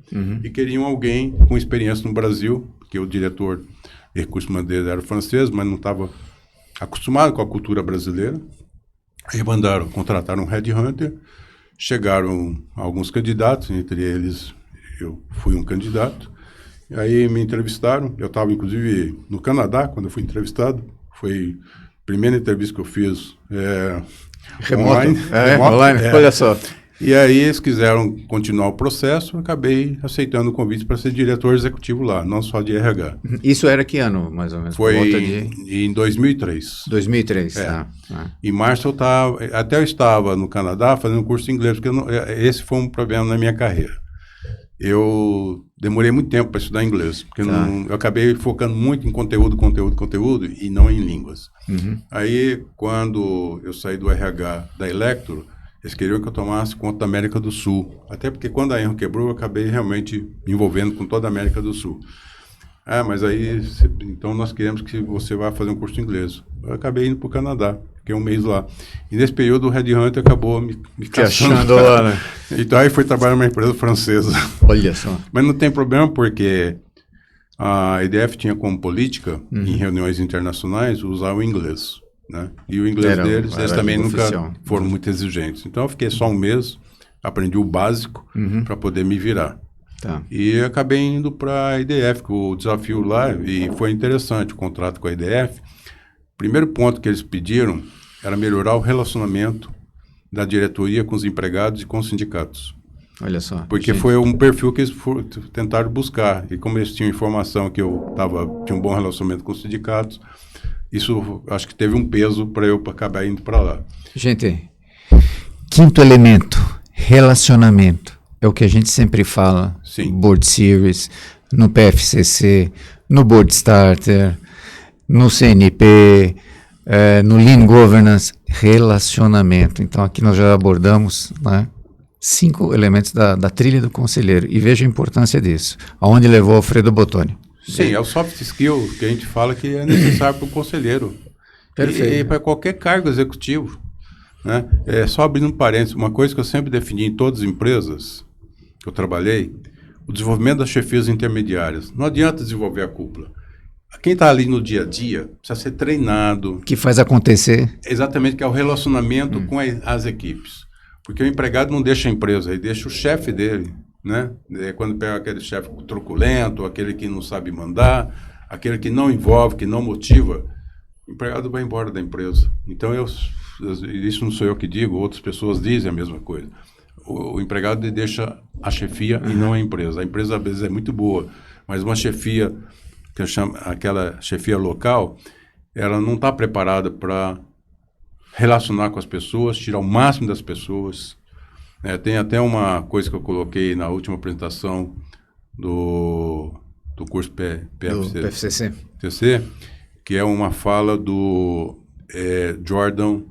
e queriam alguém com experiência no Brasil, porque o diretor de recursos humanos era francês, mas não estava acostumado com a cultura brasileira. Aí contrataram um headhunter, chegaram alguns candidatos, entre eles eu fui um candidato, e aí me entrevistaram. Eu estava inclusive no Canadá quando eu fui entrevistado, foi a primeira entrevista que eu fiz online. Online. Olha só. E aí eles quiseram continuar o processo, eu acabei aceitando o convite para ser diretor executivo lá, não só de RH. Isso era que ano, mais ou menos? Foi em 2003. 2003, tá. Em março eu estava no Canadá fazendo um curso de inglês, porque esse foi um problema na minha carreira. eu demorei muito tempo para estudar inglês, porque eu acabei focando muito em conteúdo e não em línguas. Aí, quando eu saí do RH da Electro, eles queriam que eu tomasse conta da América do Sul. Até porque quando a Enro quebrou, eu acabei realmente me envolvendo com toda a América do Sul. Mas aí, então nós queremos que você vá fazer um curso de inglês. Eu acabei indo para o Canadá, fiquei um mês lá. E nesse período o Red Hunter acabou me achando lá, né? Então aí fui trabalhar numa empresa francesa. Olha só. Mas não tem problema porque a EDF tinha como política, em reuniões internacionais, usar o inglês. Né? E o inglês deles, eles também nunca foram muito exigentes. Então eu fiquei só um mês, aprendi o básico para poder me virar. Tá. E acabei indo para a EDF, que o desafio lá, e foi interessante o contrato com a EDF. O primeiro ponto que eles pediram era melhorar o relacionamento da diretoria com os empregados e com os sindicatos. Olha só. Porque foi um perfil que eles tentaram buscar. E como eles tinham informação que eu tinha um bom relacionamento com os sindicatos, isso acho que teve um peso para eu acabar indo para lá. Gente, quinto elemento, relacionamento. É o que a gente sempre fala. Sim. Board Series, no PFCC, no Board Starter, no CNP, no Lean Governance, relacionamento. Então aqui nós já abordamos, né, 5 elementos da trilha do conselheiro. E veja a importância disso. Aonde levou Alfredo Bottoni. Sim, é o soft skill que a gente fala que é necessário para o conselheiro. Perfeito. E para qualquer cargo executivo. Né? Só abrindo um parênteses, uma coisa que eu sempre defini em todas as empresas que eu trabalhei, o desenvolvimento das chefias intermediárias. Não adianta desenvolver a cúpula. Quem está ali no dia a dia precisa ser treinado. Que faz acontecer. Exatamente, que é o relacionamento com as equipes. Porque o empregado não deixa a empresa, ele deixa o chefe dele. Né? Quando pega aquele chefe truculento, aquele que não sabe mandar, aquele que não envolve, que não motiva, o empregado vai embora da empresa. Então, isso não sou eu que digo, outras pessoas dizem a mesma coisa. O empregado deixa a chefia e não a empresa. A empresa, às vezes, é muito boa, mas uma chefia, que eu chamo, aquela chefia local, ela não está preparada para relacionar com as pessoas, tirar o máximo das pessoas. Tem até uma coisa que eu coloquei na última apresentação do curso PFCC, que é uma fala do Jordan,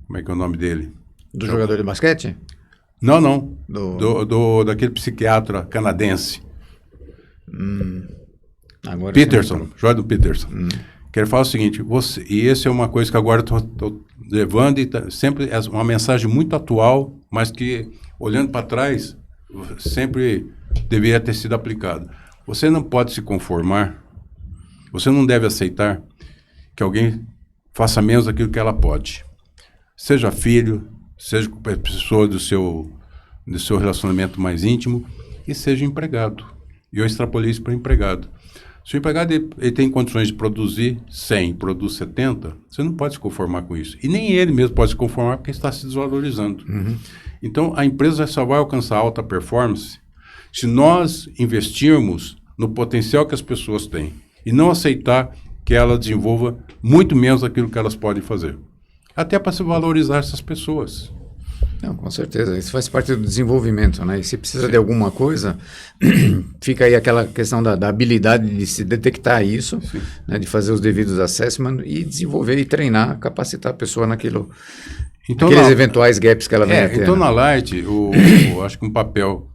como é que é o nome dele? Do jogador de basquete? Não. Daquele psiquiatra canadense. Agora Peterson, Jordan Peterson. Que ele fala o seguinte, e essa é uma coisa que agora estou levando, e sempre é uma mensagem muito atual, mas que, olhando para trás, sempre deveria ter sido aplicada. Você não pode se conformar, você não deve aceitar que alguém faça menos daquilo que ela pode. Seja filho, seja pessoa do seu relacionamento mais íntimo, e seja empregado. E eu extrapolei isso para empregado. Se o empregado ele tem condições de produzir 100, produz 70, você não pode se conformar com isso. E nem ele mesmo pode se conformar porque está se desvalorizando. Então, a empresa só vai alcançar alta performance se nós investirmos no potencial que as pessoas têm e não aceitar que ela desenvolva muito menos daquilo que elas podem fazer. Até para se valorizar essas pessoas. Não, com certeza, isso faz parte do desenvolvimento, né? E se precisa de alguma coisa, fica aí aquela questão da habilidade de se detectar isso, né? De fazer os devidos assessment e desenvolver e treinar, capacitar a pessoa naquilo, então, aqueles eventuais gaps que ela vem a ter. Então, na Light, acho que um papel,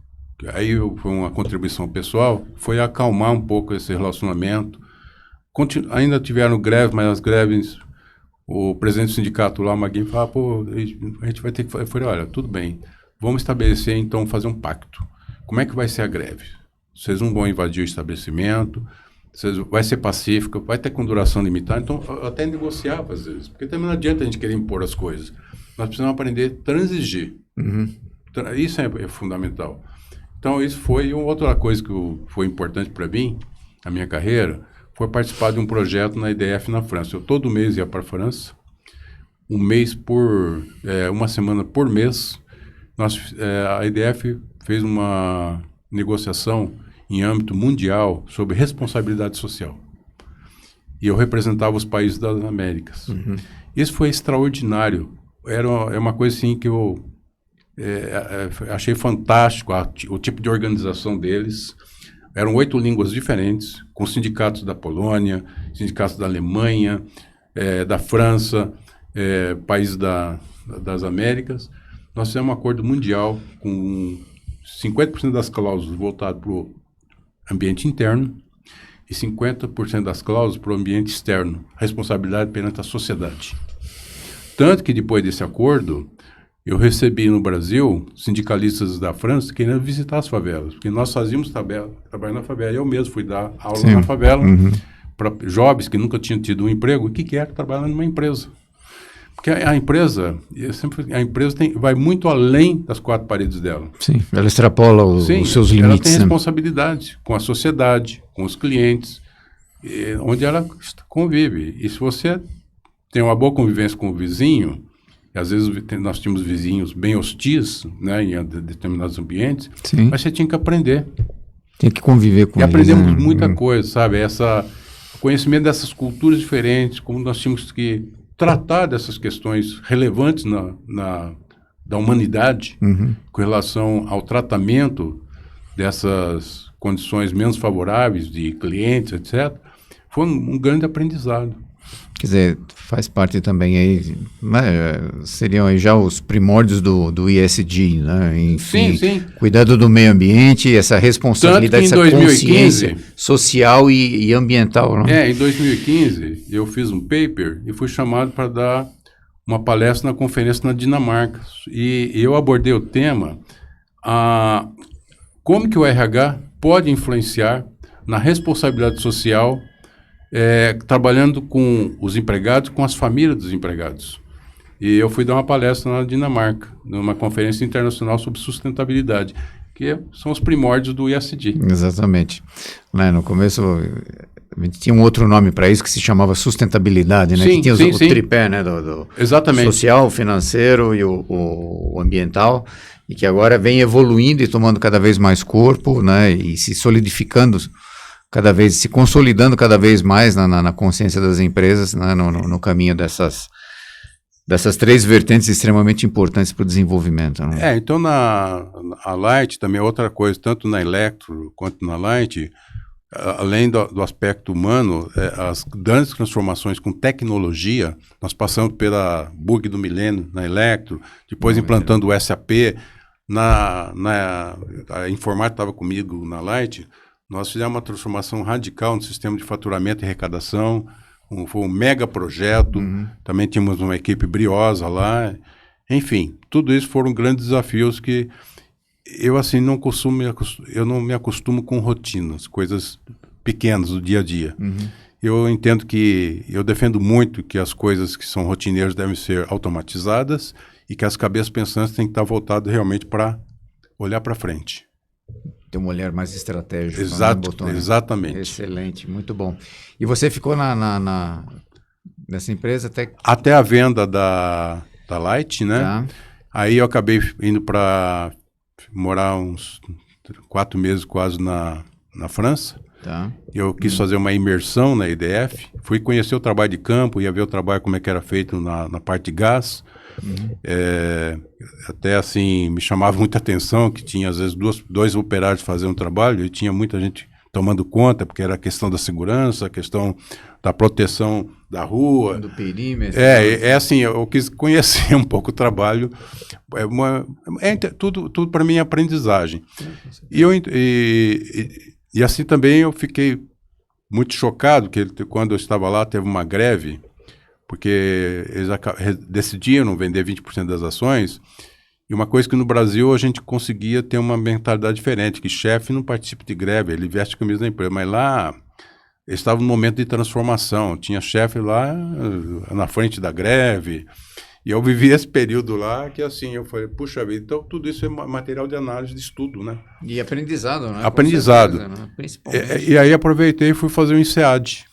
aí foi uma contribuição pessoal, foi acalmar um pouco esse relacionamento. Ainda tiveram greves, mas as greves... O presidente do sindicato lá, o Maguinho, fala, a gente vai ter que... Eu falei, olha, tudo bem, vamos estabelecer, então, fazer um pacto. Como é que vai ser a greve? Vocês não vão invadir o estabelecimento, vai ser pacífica, vai ter com duração limitada, então, até negociar, às vezes, porque também não adianta a gente querer impor as coisas. Nós precisamos aprender a transigir. Isso é fundamental. Então, isso foi uma outra coisa que foi importante para mim, na minha carreira, foi participar de um projeto na EDF na França. Eu todo mês ia para a França, uma semana por mês. A EDF fez uma negociação em âmbito mundial sobre responsabilidade social. E eu representava os países das Américas. Isso foi extraordinário. É uma coisa assim que eu Achei fantástico o tipo de organização deles. Eram 8 línguas diferentes, com sindicatos da Polônia, sindicatos da Alemanha, da França, países das Américas. Nós fizemos um acordo mundial com 50% das cláusulas voltadas para o ambiente interno e 50% das cláusulas para o ambiente externo, responsabilidade perante a sociedade. Tanto que depois desse acordo, eu recebi no Brasil sindicalistas da França querendo visitar as favelas, porque nós fazíamos trabalho na favela. Eu mesmo fui dar aula na favela para jovens que nunca tinham tido um emprego e que querem trabalhar numa empresa. Porque a empresa vai muito além das 4 paredes dela. Sim, ela extrapola os seus limites. Ela tem responsabilidade com a sociedade, com os clientes, onde ela convive. E se você tem uma boa convivência com o vizinho, e às vezes nós tínhamos vizinhos bem hostis, né, em determinados ambientes, sim, mas você tinha que aprender. Tem que conviver com eles. E aprendemos muita coisa, sabe? Conhecimento dessas culturas diferentes, como nós tínhamos que tratar dessas questões relevantes da humanidade com relação ao tratamento dessas condições menos favoráveis de clientes, etc. Foi um grande aprendizado. Quer dizer, faz parte também aí, né, seriam aí já os primórdios do ESG, né? Enfim, sim. Cuidado do meio ambiente, essa responsabilidade, essa 2015, consciência social e ambiental. Né? Em 2015, eu fiz um paper e fui chamado para dar uma palestra na conferência na Dinamarca. E eu abordei o tema, como que o RH pode influenciar na responsabilidade social trabalhando com os empregados, com as famílias dos empregados. E eu fui dar uma palestra na Dinamarca, numa conferência internacional sobre sustentabilidade, que são os primórdios do ESG. Exatamente. No começo, a gente tinha um outro nome para isso que se chamava sustentabilidade, né? Sim, que tinha o tripé, né? Exatamente. Social, financeiro e o ambiental, e que agora vem evoluindo e tomando cada vez mais corpo, né? E se solidificando se consolidando cada vez mais na consciência das empresas, né, no caminho dessas 3 vertentes extremamente importantes para o desenvolvimento. Né? Então a Light também é outra coisa, tanto na Electro quanto na Light, além do aspecto humano, as grandes transformações com tecnologia, nós passamos pela bug do milênio na Electro, depois implantando o SAP, a Informática estava comigo na Light. Nós fizemos uma transformação radical no sistema de faturamento e arrecadação, foi um mega projeto, também tínhamos uma equipe briosa lá, enfim, tudo isso foram grandes desafios que eu assim eu não me acostumo com rotinas, coisas pequenas do dia a dia. Eu entendo eu defendo muito que as coisas que são rotineiras devem ser automatizadas e que as cabeças pensantes têm que estar voltadas realmente para olhar para frente. Ter um olhar mais estratégico. Exatamente. Excelente, muito bom. E você ficou nessa empresa até a venda da Light, né? Tá. Aí eu acabei indo para morar uns 4 meses quase na França. Tá. Eu quis fazer uma imersão na EDF, fui conhecer o trabalho de campo, ia ver o trabalho como é que era feito na parte de gás. Até assim me chamava muita atenção que tinha às vezes 2 operários fazendo trabalho e tinha muita gente tomando conta, porque era a questão da segurança, a questão da proteção da rua, do perímetro. Assim, eu quis conhecer um pouco o trabalho. Tudo para mim é aprendizagem. E assim também eu fiquei muito chocado que quando eu estava lá teve uma greve, porque eles decidiram vender 20% das ações, e uma coisa que no Brasil a gente conseguia ter uma mentalidade diferente, que chefe não participa de greve, ele veste a camisa da empresa, mas lá eles estavam num momento de transformação, tinha chefe lá na frente da greve, e eu vivi esse período lá que assim, eu falei, puxa vida, então tudo isso é material de análise de estudo, né? E aprendizado, né? Aprendizado. Certeza, né? Principalmente. E aí aproveitei e fui fazer o INSEAD,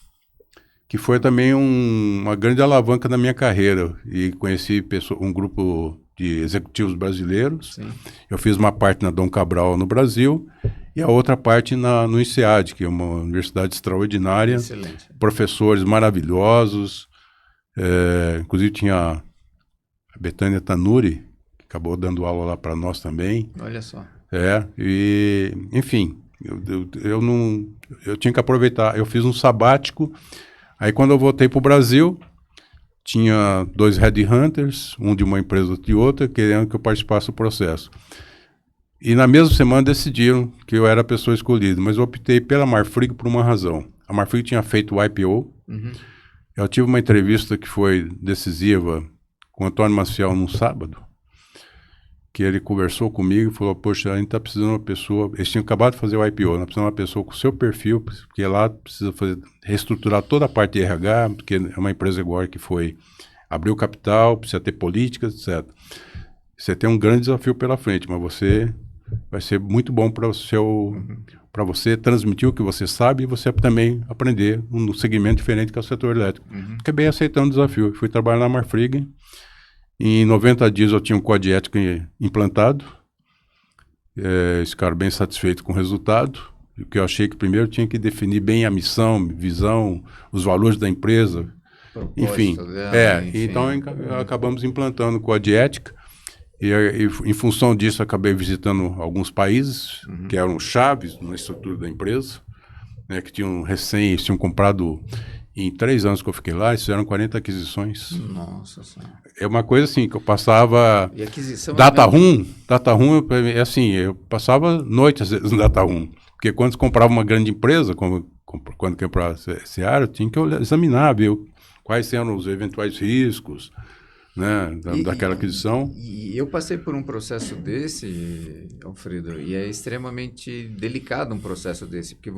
que foi também uma grande alavanca na minha carreira. E conheci um grupo de executivos brasileiros. Sim. Eu fiz uma parte na Dom Cabral, no Brasil, e a outra parte no INSEAD, que é uma universidade extraordinária. Excelente. Professores maravilhosos. Inclusive tinha a Betânia Tanuri, acabou dando aula lá para nós também. Olha só. E, enfim, eu tinha que aproveitar. Eu fiz um sabático, aí quando eu voltei para o Brasil, tinha 2 headhunters, um de uma empresa e de outra, querendo que eu participasse do processo. E na mesma semana decidiram que eu era a pessoa escolhida, mas eu optei pela Marfrig por uma razão. A Marfrig tinha feito o IPO. Eu tive uma entrevista que foi decisiva com o Antônio Maciel num sábado, que ele conversou comigo e falou, poxa, a gente está precisando de uma pessoa, eles tinham acabado de fazer o IPO, nós precisamos de uma pessoa com o seu perfil, porque lá precisa reestruturar toda a parte de RH, porque é uma empresa agora que abriu capital, precisa ter políticas, etc. Você tem um grande desafio pela frente, mas vai ser muito bom para você transmitir o que você sabe e você também aprender um segmento diferente que é o setor elétrico. Acabei aceitando o desafio, fui trabalhar na Marfrig. Em 90 dias eu tinha um código ético implantado, eles ficaram bem satisfeitos com o resultado, porque eu achei que primeiro tinha que definir bem a missão, visão, os valores da empresa, enfim. Então acabamos implantando o código ético, e em função disso acabei visitando alguns países, que eram chaves na estrutura da empresa, né, que tinham comprado... Em 3 anos que eu fiquei lá, eles fizeram 40 aquisições. Nossa Senhora. É uma coisa assim, que eu passava... E aquisição... Data room, eu passava noite, às vezes, no Data room. Porque quando você comprava uma grande empresa, quando comprava esse área, eu tinha que examinar, ver quais eram os eventuais riscos, né, daquela aquisição. E eu passei por um processo desse, Alfredo, e é extremamente delicado um processo desse, porque...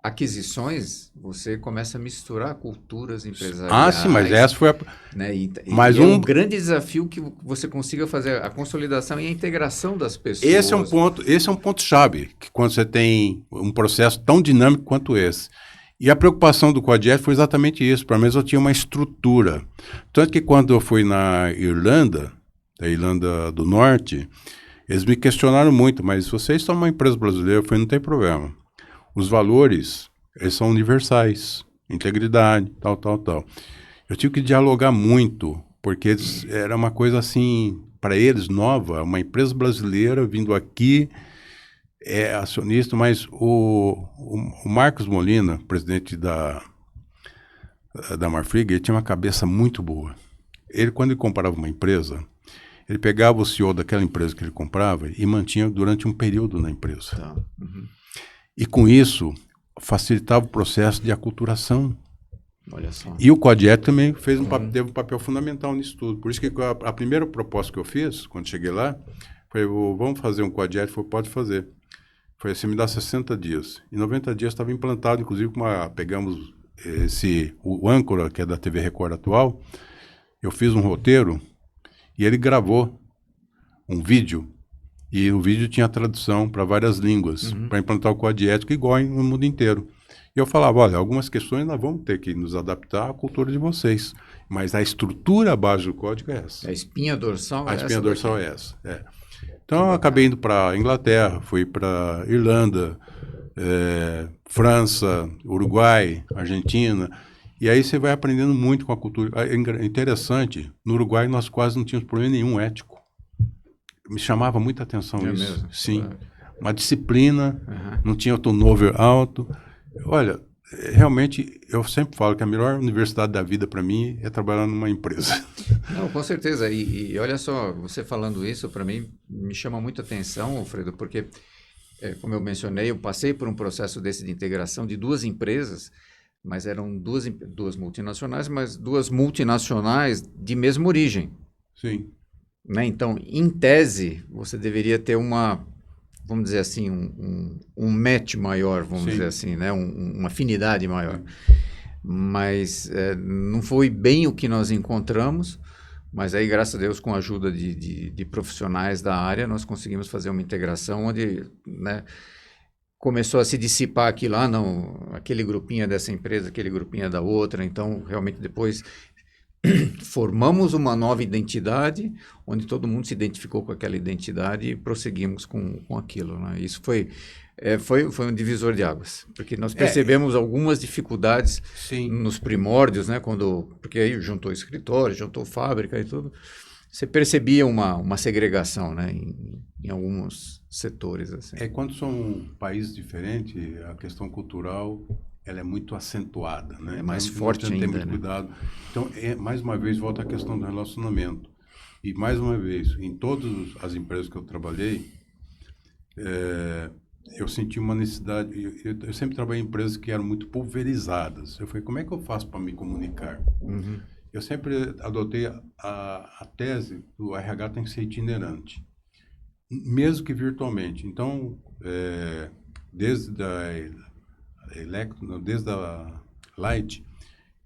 aquisições, você começa a misturar culturas empresariais. Sim, mas essa foi a... Né? Mas é um grande desafio que você consiga fazer a consolidação e a integração das pessoas. Esse é um ponto chave, que quando você tem um processo tão dinâmico quanto esse. E a preocupação do Código foi exatamente isso, pelo menos eu tinha uma estrutura. Tanto que quando eu fui na Irlanda, da Irlanda do Norte, eles me questionaram muito, mas vocês são uma empresa brasileira? Eu falei, não tem problema. Os valores, eles são universais, integridade, tal. Eu tive que dialogar muito, porque era uma coisa assim, para eles, nova, uma empresa brasileira vindo aqui, acionista, mas o Marcos Molina, presidente da Marfrig, ele tinha uma cabeça muito boa. Quando ele comprava uma empresa, ele pegava o CEO daquela empresa que ele comprava e mantinha durante um período na empresa. Tá. E com isso, facilitava o processo de aculturação. Olha só. E o Código Ético também teve um papel fundamental nisso tudo. Por isso que a primeira proposta que eu fiz, quando cheguei lá, foi, vamos fazer um Código Ético? Falei, pode fazer. Foi, você me dá 60 dias. Em 90 dias estava implantado, inclusive, pegamos o âncora, que é da TV Record atual, eu fiz um roteiro e ele gravou um vídeo. E o vídeo tinha tradução para várias línguas, para implantar o Código Ético igual no mundo inteiro. E eu falava, olha, algumas questões nós vamos ter que nos adaptar à cultura de vocês, mas a estrutura base do código é essa. A espinha dorsal é essa. A espinha dorsal é essa, Então eu acabei indo para Inglaterra, fui para Irlanda, França, Uruguai, Argentina, e aí você vai aprendendo muito com a cultura. É interessante, no Uruguai nós quase não tínhamos problema nenhum ético. Me chamava muita atenção isso. Mesmo? Sim. Uma disciplina, não tinha turnover alto. Olha, realmente, eu sempre falo que a melhor universidade da vida para mim é trabalhar numa empresa. Não, com certeza. E olha só, você falando isso, para mim, me chama muita atenção, Alfredo, porque, como eu mencionei, eu passei por um processo desse de integração de 2 empresas, mas eram duas multinacionais, mas 2 multinacionais de mesma origem. Sim. Né? Então, em tese, você deveria ter vamos dizer assim, um match maior, vamos dizer assim, né? Uma afinidade maior. Mas não foi bem o que nós encontramos, mas aí, graças a Deus, com a ajuda de profissionais da área, nós conseguimos fazer uma integração onde, né, começou a se dissipar aquilo, não, aquele grupinho é dessa empresa, aquele grupinho é da outra, então, realmente, depois... formamos uma nova identidade, onde todo mundo se identificou com aquela identidade e prosseguimos com aquilo. Né? Isso foi um divisor de águas, porque nós percebemos algumas dificuldades nos primórdios, né? Porque aí juntou escritório, juntou fábrica e tudo. Você percebia uma segregação, né, em alguns setores, assim. Quando são países diferentes, a questão cultural ela é muito acentuada, né? É mais Então, forte nós temos que ter ainda, muito né? cuidado. Então, mais uma vez, volta a questão do relacionamento. E, mais uma vez, em todas as empresas que eu trabalhei, eu senti uma necessidade. Eu sempre trabalhei em empresas que eram muito pulverizadas. Eu falei, como é que eu faço para me comunicar? Uhum. Eu sempre adotei a tese do RH tem que ser itinerante, mesmo que virtualmente. Então, desde desde a Light,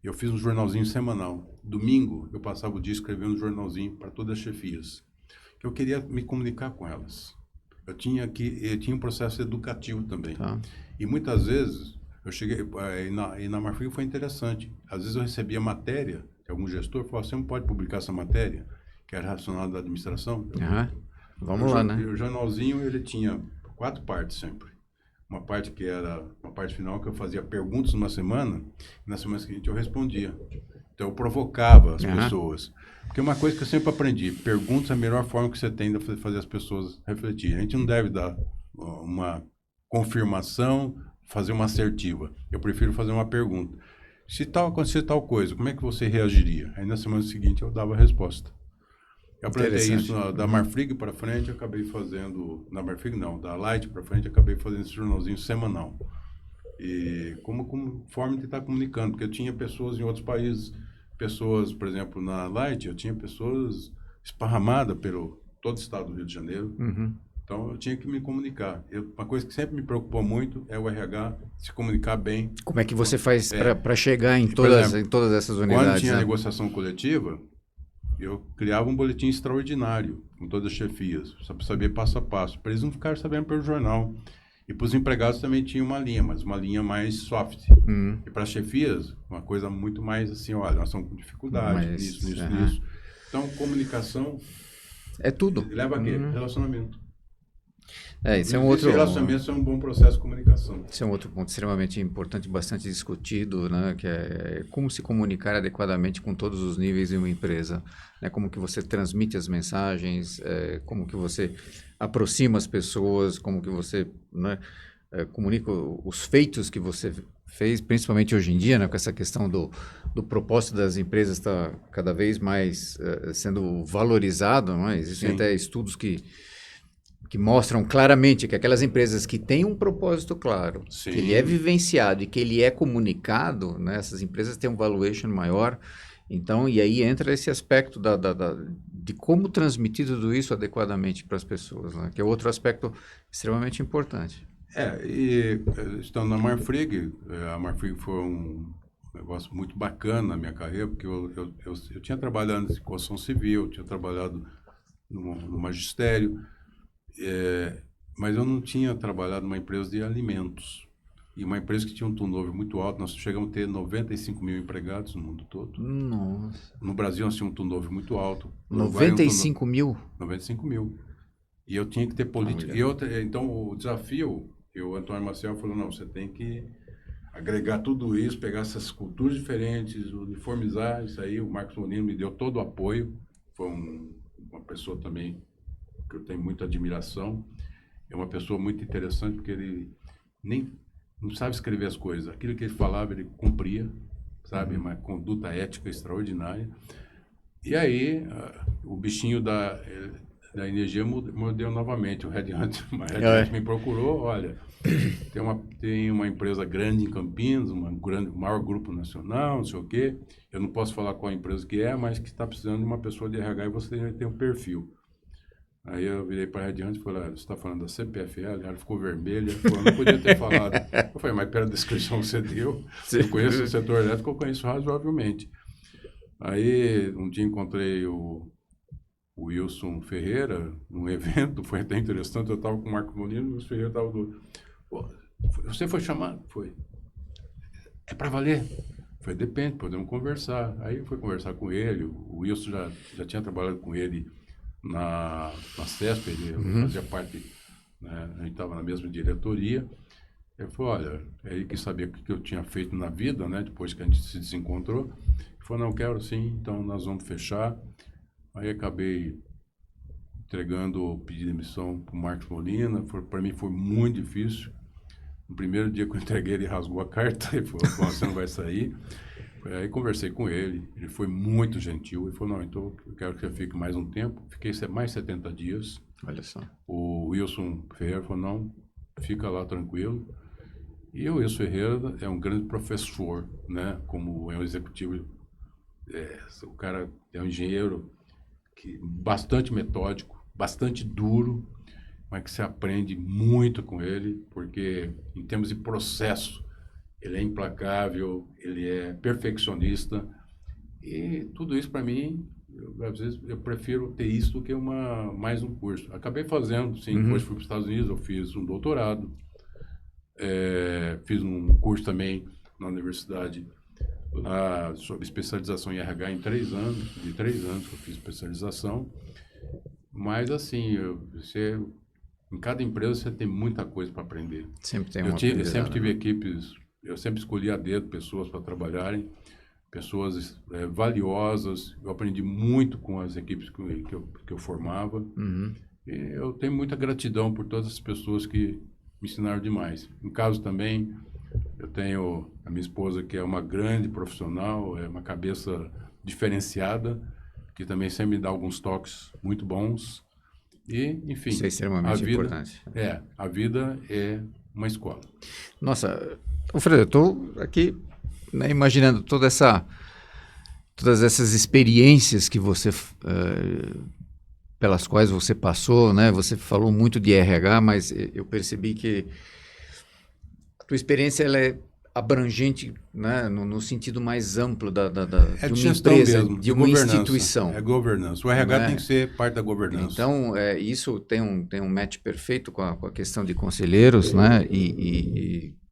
eu fiz um jornalzinho semanal. Domingo, eu passava o dia escrevendo um jornalzinho para todas as chefias. Que eu queria me comunicar com elas. Eu tinha um processo educativo também. Tá. E muitas vezes, eu cheguei, e na Marfrig foi interessante. Às vezes eu recebia matéria, que algum gestor falou, você não pode publicar essa matéria, que era relacionada à administração. Vamos lá, né? O jornalzinho, ele tinha 4 partes sempre. Uma parte que era uma parte final que eu fazia perguntas numa semana, e na semana seguinte eu respondia. Então eu provocava as pessoas. Porque uma coisa que eu sempre aprendi, perguntas é a melhor forma que você tem de fazer as pessoas refletirem. A gente não deve dar uma confirmação, fazer uma assertiva. Eu prefiro fazer uma pergunta. Se acontecer tal coisa, como é que você reagiria? Aí na semana seguinte eu dava a resposta. Eu apresentei isso da Marfrig para frente, eu acabei fazendo, na Marfrig não, da Light para frente, eu acabei fazendo esse jornalzinho semanal. E como forma de estar comunicando, porque eu tinha pessoas em outros países, pessoas, por exemplo, na Light, eu tinha pessoas esparramadas pelo todo o estado do Rio de Janeiro. Uhum. Então, eu tinha que me comunicar. Uma coisa que sempre me preocupou muito é o RH se comunicar bem. Como é que você faz para chegar em por exemplo, em todas essas unidades? Quando tinha né? negociação coletiva, eu criava um boletim extraordinário com todas as chefias, só para saber passo a passo, para eles não ficarem sabendo pelo jornal. E para os empregados também tinha uma linha, mas uma linha mais soft. E para as chefias, uma coisa muito mais assim, olha, nós estamos com dificuldade nisso. Então, comunicação... É tudo. Leva a quê? Relacionamento. Isso é um outro... Relacionamento é um bom processo de comunicação. Esse é um outro ponto extremamente importante, bastante discutido, né? Que é como se comunicar adequadamente com todos os níveis em uma empresa. Né? Como que você transmite as mensagens, como que você aproxima as pessoas, como que você, né, comunica os feitos que você fez, principalmente hoje em dia, né? Com essa questão do propósito das empresas está cada vez mais sendo valorizado. Né? Existem até estudos que mostram claramente que aquelas empresas que têm um propósito claro, que ele é vivenciado e que ele é comunicado, né, essas empresas têm um valuation maior. Então, e aí entra esse aspecto de como transmitir tudo isso adequadamente para as pessoas, né, que é outro aspecto extremamente importante. E estando na Marfrig, a Marfrig foi um negócio muito bacana na minha carreira, porque eu tinha trabalhado em construção civil, tinha trabalhado no magistério, mas eu não tinha trabalhado numa empresa de alimentos. E uma empresa que tinha um turnover muito alto. Nós chegamos a ter 95 mil empregados no mundo todo. Nossa. No Brasil, nós tínhamos um turnover muito alto. 95 mil? 95 mil. E eu tinha que ter política. Então, o desafio, o Antônio Maciel falou, não, você tem que agregar tudo isso, pegar essas culturas diferentes, uniformizar isso aí. O Marcos Monino me deu todo o apoio. Foi uma pessoa também que eu tenho muita admiração. É uma pessoa muito interessante, porque ele não sabe escrever as coisas. Aquilo que ele falava, ele cumpria, sabe? Uma conduta ética extraordinária. E aí, o bichinho da energia mordeu novamente. O Red Hunt me procurou, olha, tem uma empresa grande em Campinas, o maior grupo nacional, não sei o quê. Eu não posso falar qual empresa que é, mas que está precisando de uma pessoa de RH e você tem um perfil. Aí eu virei para a Red Hunt e falei, você está falando da CPFL? Ela ficou vermelha, falou, não podia ter falado. Eu falei, mas pela descrição que você deu, eu conheço o setor elétrico, eu conheço razoavelmente. Aí um dia encontrei o Wilson Ferreira num evento, foi até interessante, eu estava com o Marco Molino, o Wilson Ferreira estava você foi chamado? Foi. É para valer? Foi, depende, podemos conversar. Aí eu fui conversar com ele, o Wilson já tinha trabalhado com ele na CESP, ele fazia parte, né, a gente estava na mesma diretoria. Ele falou, olha, ele quis saber o que eu tinha feito na vida, né, depois que a gente se desencontrou. Ele falou, não, quero sim, então nós vamos fechar. Aí acabei entregando o pedido de demissão para o Marcos Molina. Para mim foi muito difícil. No primeiro dia que eu entreguei, ele rasgou a carta e falou, você não vai sair. Aí conversei com ele, ele foi muito gentil. Ele falou, não, então eu quero que você fique mais um tempo. Fiquei mais 70 dias. Olha só. O Wilson Ferreira falou, não, fica lá tranquilo. E o Wilson Ferreira é um grande professor, né? Como é um executivo, o cara é um engenheiro bastante metódico, bastante duro, mas que se aprende muito com ele, porque em termos de processo, ele é implacável, ele é perfeccionista, e tudo isso para mim, às vezes eu prefiro ter isso do que mais um curso. Acabei fazendo, sim, depois fui para os Estados Unidos, eu fiz um doutorado, fiz um curso também na universidade sobre especialização em RH em 3 anos, de 3 anos que eu fiz especialização, mas assim, em cada empresa você tem muita coisa para aprender. Sempre tem uma Eu sempre tive equipes, eu sempre escolhi a dedo pessoas para trabalharem, pessoas valiosas, eu aprendi muito com as equipes que eu formava, e eu tenho muita gratidão por todas as pessoas que me ensinaram demais. No caso também, eu tenho a minha esposa, que é uma grande profissional, é uma cabeça diferenciada, que também sempre me dá alguns toques muito bons. E, enfim, isso é extremamente importante. A vida é uma escola. Nossa, Alfredo, eu estou aqui, né, imaginando todas essas experiências que você pelas quais você passou, né? Você falou muito de RH, mas eu percebi que a tua experiência ela é abrangente, né? No sentido mais amplo de uma empresa, mesmo, de uma instituição. É governança. O RH né? tem que ser parte da governança. Então, isso tem um match perfeito com a questão de conselheiros, né?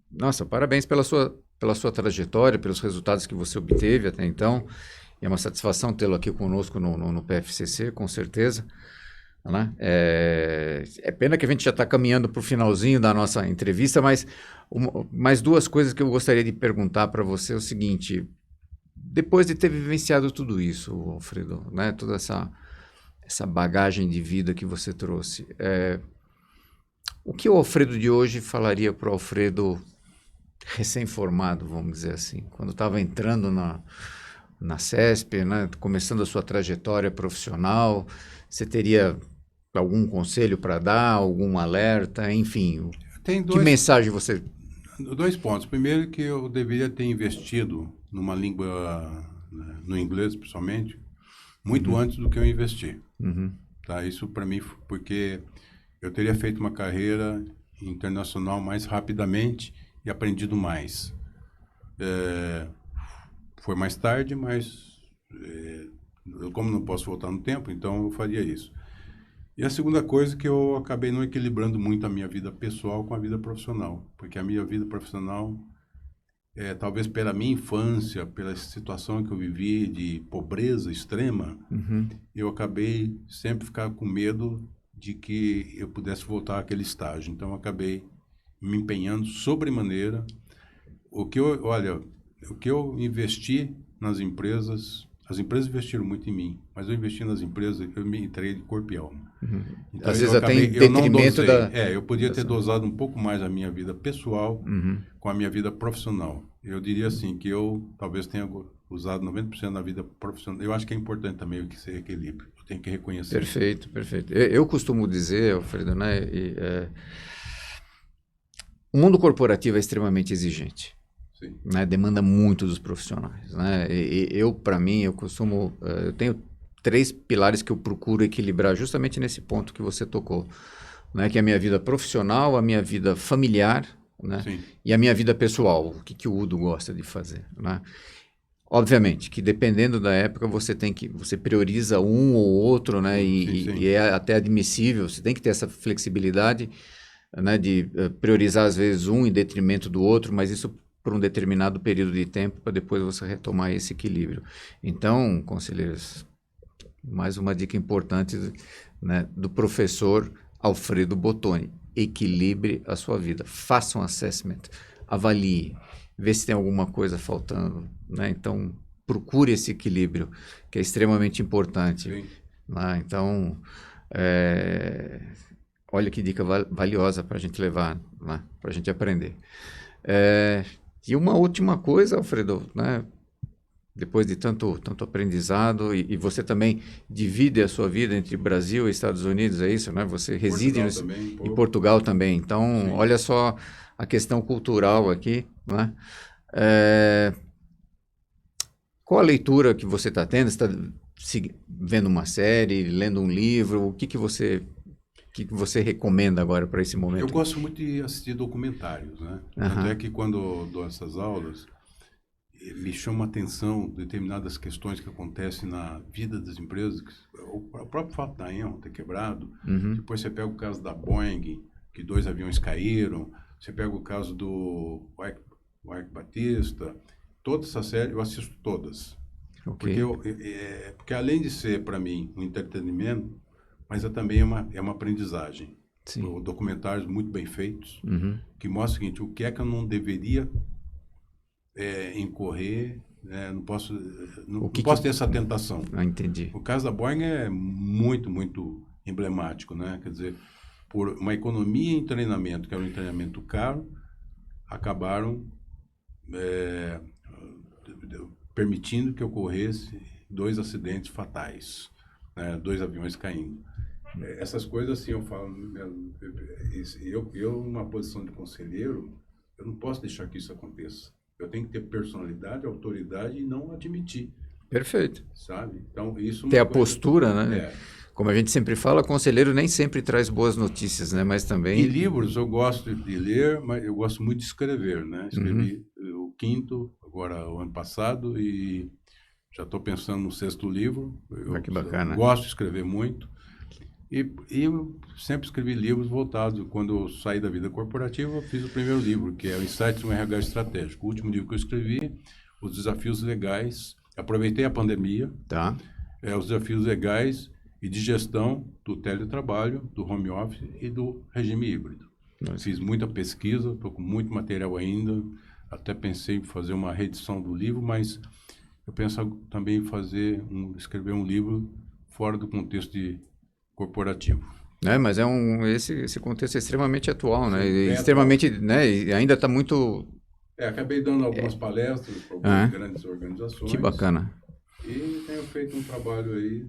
Nossa, parabéns pela sua trajetória, pelos resultados que você obteve até então. É uma satisfação tê-lo aqui conosco no PFCC, com certeza. Né? É pena que a gente já está caminhando para o finalzinho da nossa entrevista, mas mais 2 coisas que eu gostaria de perguntar para você é o seguinte: depois de ter vivenciado tudo isso, Alfredo, né? Toda essa bagagem de vida que você trouxe, o que o Alfredo de hoje falaria para o Alfredo recém-formado, vamos dizer assim, quando estava entrando na CESP, né, começando a sua trajetória profissional? Você teria algum conselho para dar, algum alerta, enfim? Que mensagem você... 2 pontos. Primeiro, que eu deveria ter investido numa língua, no inglês principalmente, muito antes do que eu investi. Tá? Isso para mim, porque eu teria feito uma carreira internacional mais rapidamente e aprendido mais. Foi mais tarde, mas como não posso voltar no tempo, então eu faria isso. E a segunda coisa, que eu acabei não equilibrando muito a minha vida pessoal com a vida profissional, porque a minha vida profissional, talvez pela minha infância, pela situação que eu vivi de pobreza extrema, eu acabei sempre ficando com medo de que eu pudesse voltar àquele estágio. Então eu acabei me empenhando sobremaneira. O que eu investi nas empresas, as empresas investiram muito em mim, mas eu investi nas empresas, eu me entreguei de corpo e alma. Então, às vezes até em detrimento eu podia ter dosado um pouco mais a minha vida pessoal com a minha vida profissional. Eu diria assim, que eu talvez tenha usado 90% da vida profissional. Eu acho que é importante também esse equilíbrio. Eu tenho que reconhecer. Perfeito, perfeito. Eu costumo dizer, Alfredo, né, o mundo corporativo é extremamente exigente. Né, demanda muito dos profissionais, né? Para mim, eu tenho 3 pilares que eu procuro equilibrar justamente nesse ponto que você tocou, né? Que é a minha vida profissional, a minha vida familiar, né? E a minha vida pessoal, o que o Udo gosta de fazer, né? Obviamente que dependendo da época você prioriza um ou outro, né? E é até admissível, você tem que ter essa flexibilidade, né? De priorizar às vezes um em detrimento do outro, mas isso por um determinado período de tempo, para depois você retomar esse equilíbrio. Então, conselheiros, mais uma dica importante, né, do professor Alfredo Bottoni: equilibre a sua vida, faça um assessment, avalie, vê se tem alguma coisa faltando, né? Então, procure esse equilíbrio, que é extremamente importante. né? Então, olha que dica valiosa para a gente levar, né? Para a gente aprender. E uma última coisa, Alfredo, né? Depois de tanto aprendizado, e você também divide a sua vida entre Brasil e Estados Unidos, é isso, né? Você reside em Portugal também. Então, sim, olha só a questão cultural aqui, né? Qual a leitura que você está tendo? Você está vendo uma série, lendo um livro? O que você recomenda agora para esse momento? Eu gosto muito de assistir documentários, né? Tanto é que quando eu dou essas aulas, me chama a atenção determinadas questões que acontecem na vida das empresas. O próprio fato da Enron ter quebrado. Depois você pega o caso da Boeing, que 2 aviões caíram. Você pega o caso do Ike Batista. Toda essa série eu assisto todas. Okay. Porque além de ser, para mim, um entretenimento, mas também é uma aprendizagem. Documentários muito bem feitos, que mostram o seguinte: o que é que eu não deveria incorrer, não posso ter essa tentação. Entendi. O caso da Boeing é muito, muito emblemático, né? Quer dizer, por uma economia em treinamento, que era um treinamento caro, acabaram permitindo que ocorresse 2 acidentes fatais, né? 2 aviões caindo. Essas coisas, assim, eu falo, eu numa posição de conselheiro, eu não posso deixar que isso aconteça. Eu tenho que ter personalidade, autoridade e não admitir. Perfeito. Sabe? Então, isso... Ter a postura, né? Como a gente sempre fala, conselheiro nem sempre traz boas notícias, né? Mas também... Em livros eu gosto de ler, mas eu gosto muito de escrever, né? Escrevi o 5º, agora o ano passado, e já estou pensando no 6º livro. Que bacana. Eu gosto de escrever muito. E eu sempre escrevi livros voltados. Quando eu saí da vida corporativa, eu fiz o primeiro livro, que é o Insights no RH Estratégico. O último livro que eu escrevi, Os Desafios Legais. Aproveitei a pandemia. Os desafios legais e de gestão do teletrabalho, do home office e do regime híbrido. Fiz muita pesquisa, estou com muito material ainda. Até pensei em fazer uma reedição do livro, mas eu penso também em escrever um livro fora do contexto corporativo. Mas esse contexto é extremamente atual, né? Extremamente, né? E ainda está muito... Acabei dando algumas palestras para algumas grandes organizações. Que bacana. E tenho feito um trabalho aí,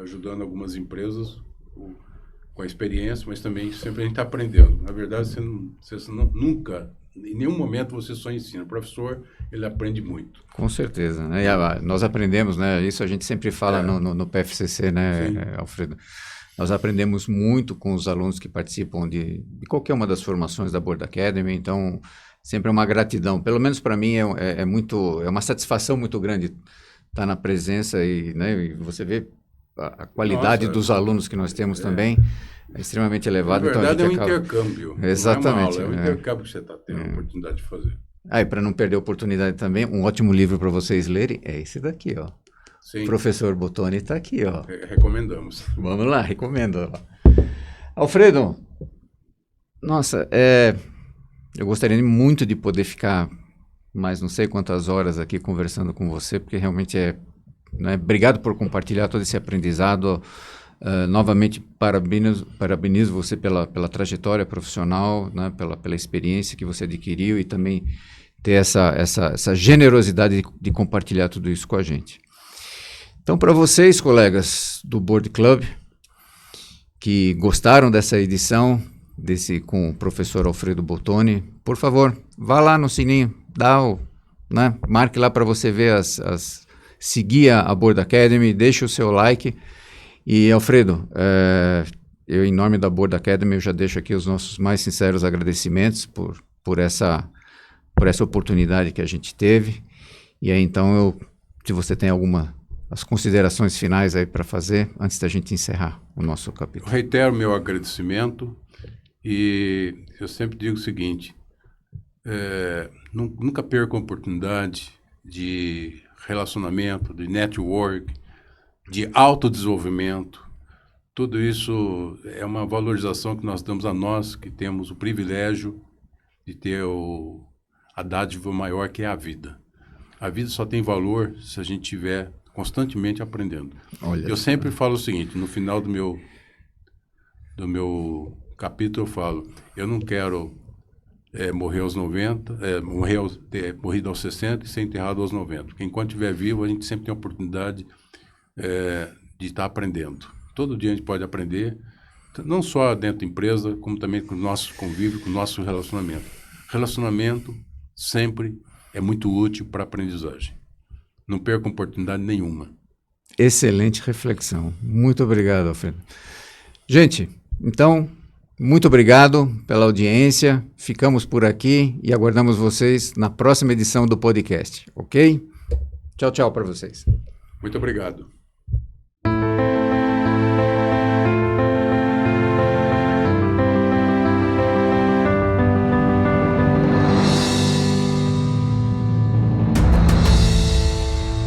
ajudando algumas empresas com a experiência, mas também sempre a gente está aprendendo. Na verdade, você nunca, em nenhum momento você só ensina. O professor, ele aprende muito. Com certeza, né? Nós aprendemos, né? Isso a gente sempre fala no PFCC, né, Alfredo? Nós aprendemos muito com os alunos que participam de qualquer uma das formações da Board Academy, então sempre é uma gratidão. Pelo menos para mim é uma satisfação muito grande estar na presença e você vê a qualidade dos alunos que nós temos também é extremamente elevada. Na verdade, então, intercâmbio. Exatamente. Não é uma aula, é um intercâmbio que você está tendo a oportunidade de fazer. E para não perder a oportunidade também, um ótimo livro para vocês lerem é esse daqui, ó. Sim. O professor Bottoni está aqui, ó. Recomendamos. Vamos lá, recomendo. Alfredo, nossa, eu gostaria muito de poder ficar mais não sei quantas horas aqui conversando com você, porque realmente obrigado por compartilhar todo esse aprendizado. Novamente, parabenizo você pela trajetória profissional, né, pela experiência que você adquiriu e também ter essa generosidade de compartilhar tudo isso com a gente. Então, para vocês, colegas do Board Club, que gostaram dessa edição, com o professor Alfredo Bottoni, por favor, vá lá no sininho, marque lá para você ver seguir a Board Academy, deixe o seu like. E, Alfredo, eu, em nome da Board Academy, eu já deixo aqui os nossos mais sinceros agradecimentos por essa oportunidade que a gente teve. E aí, então, se você tem as considerações finais aí para fazer, antes da gente encerrar o nosso capítulo. Reitero meu agradecimento e eu sempre digo o seguinte, nunca perca a oportunidade de relacionamento, de network, de autodesenvolvimento. Tudo isso é uma valorização que nós damos a nós, que temos o privilégio de ter a dádiva maior que é a vida. A vida só tem valor se a gente tiver constantemente aprendendo. Olha Eu só. sempre falo o seguinte, no final do meu capítulo eu falo, eu não quero morrer aos 90, ter morrido aos 60 e ser enterrado aos 90. Porque enquanto estiver vivo, a gente sempre tem a oportunidade de estar aprendendo. Todo dia a gente pode aprender, não só dentro da empresa, como também com o nosso convívio, com o nosso relacionamento. Relacionamento sempre é muito útil para a aprendizagem. Não perca oportunidade nenhuma. Excelente reflexão. Muito obrigado, Alfredo. Gente, então, muito obrigado pela audiência. Ficamos por aqui e aguardamos vocês na próxima edição do podcast, ok? Tchau, tchau para vocês. Muito obrigado.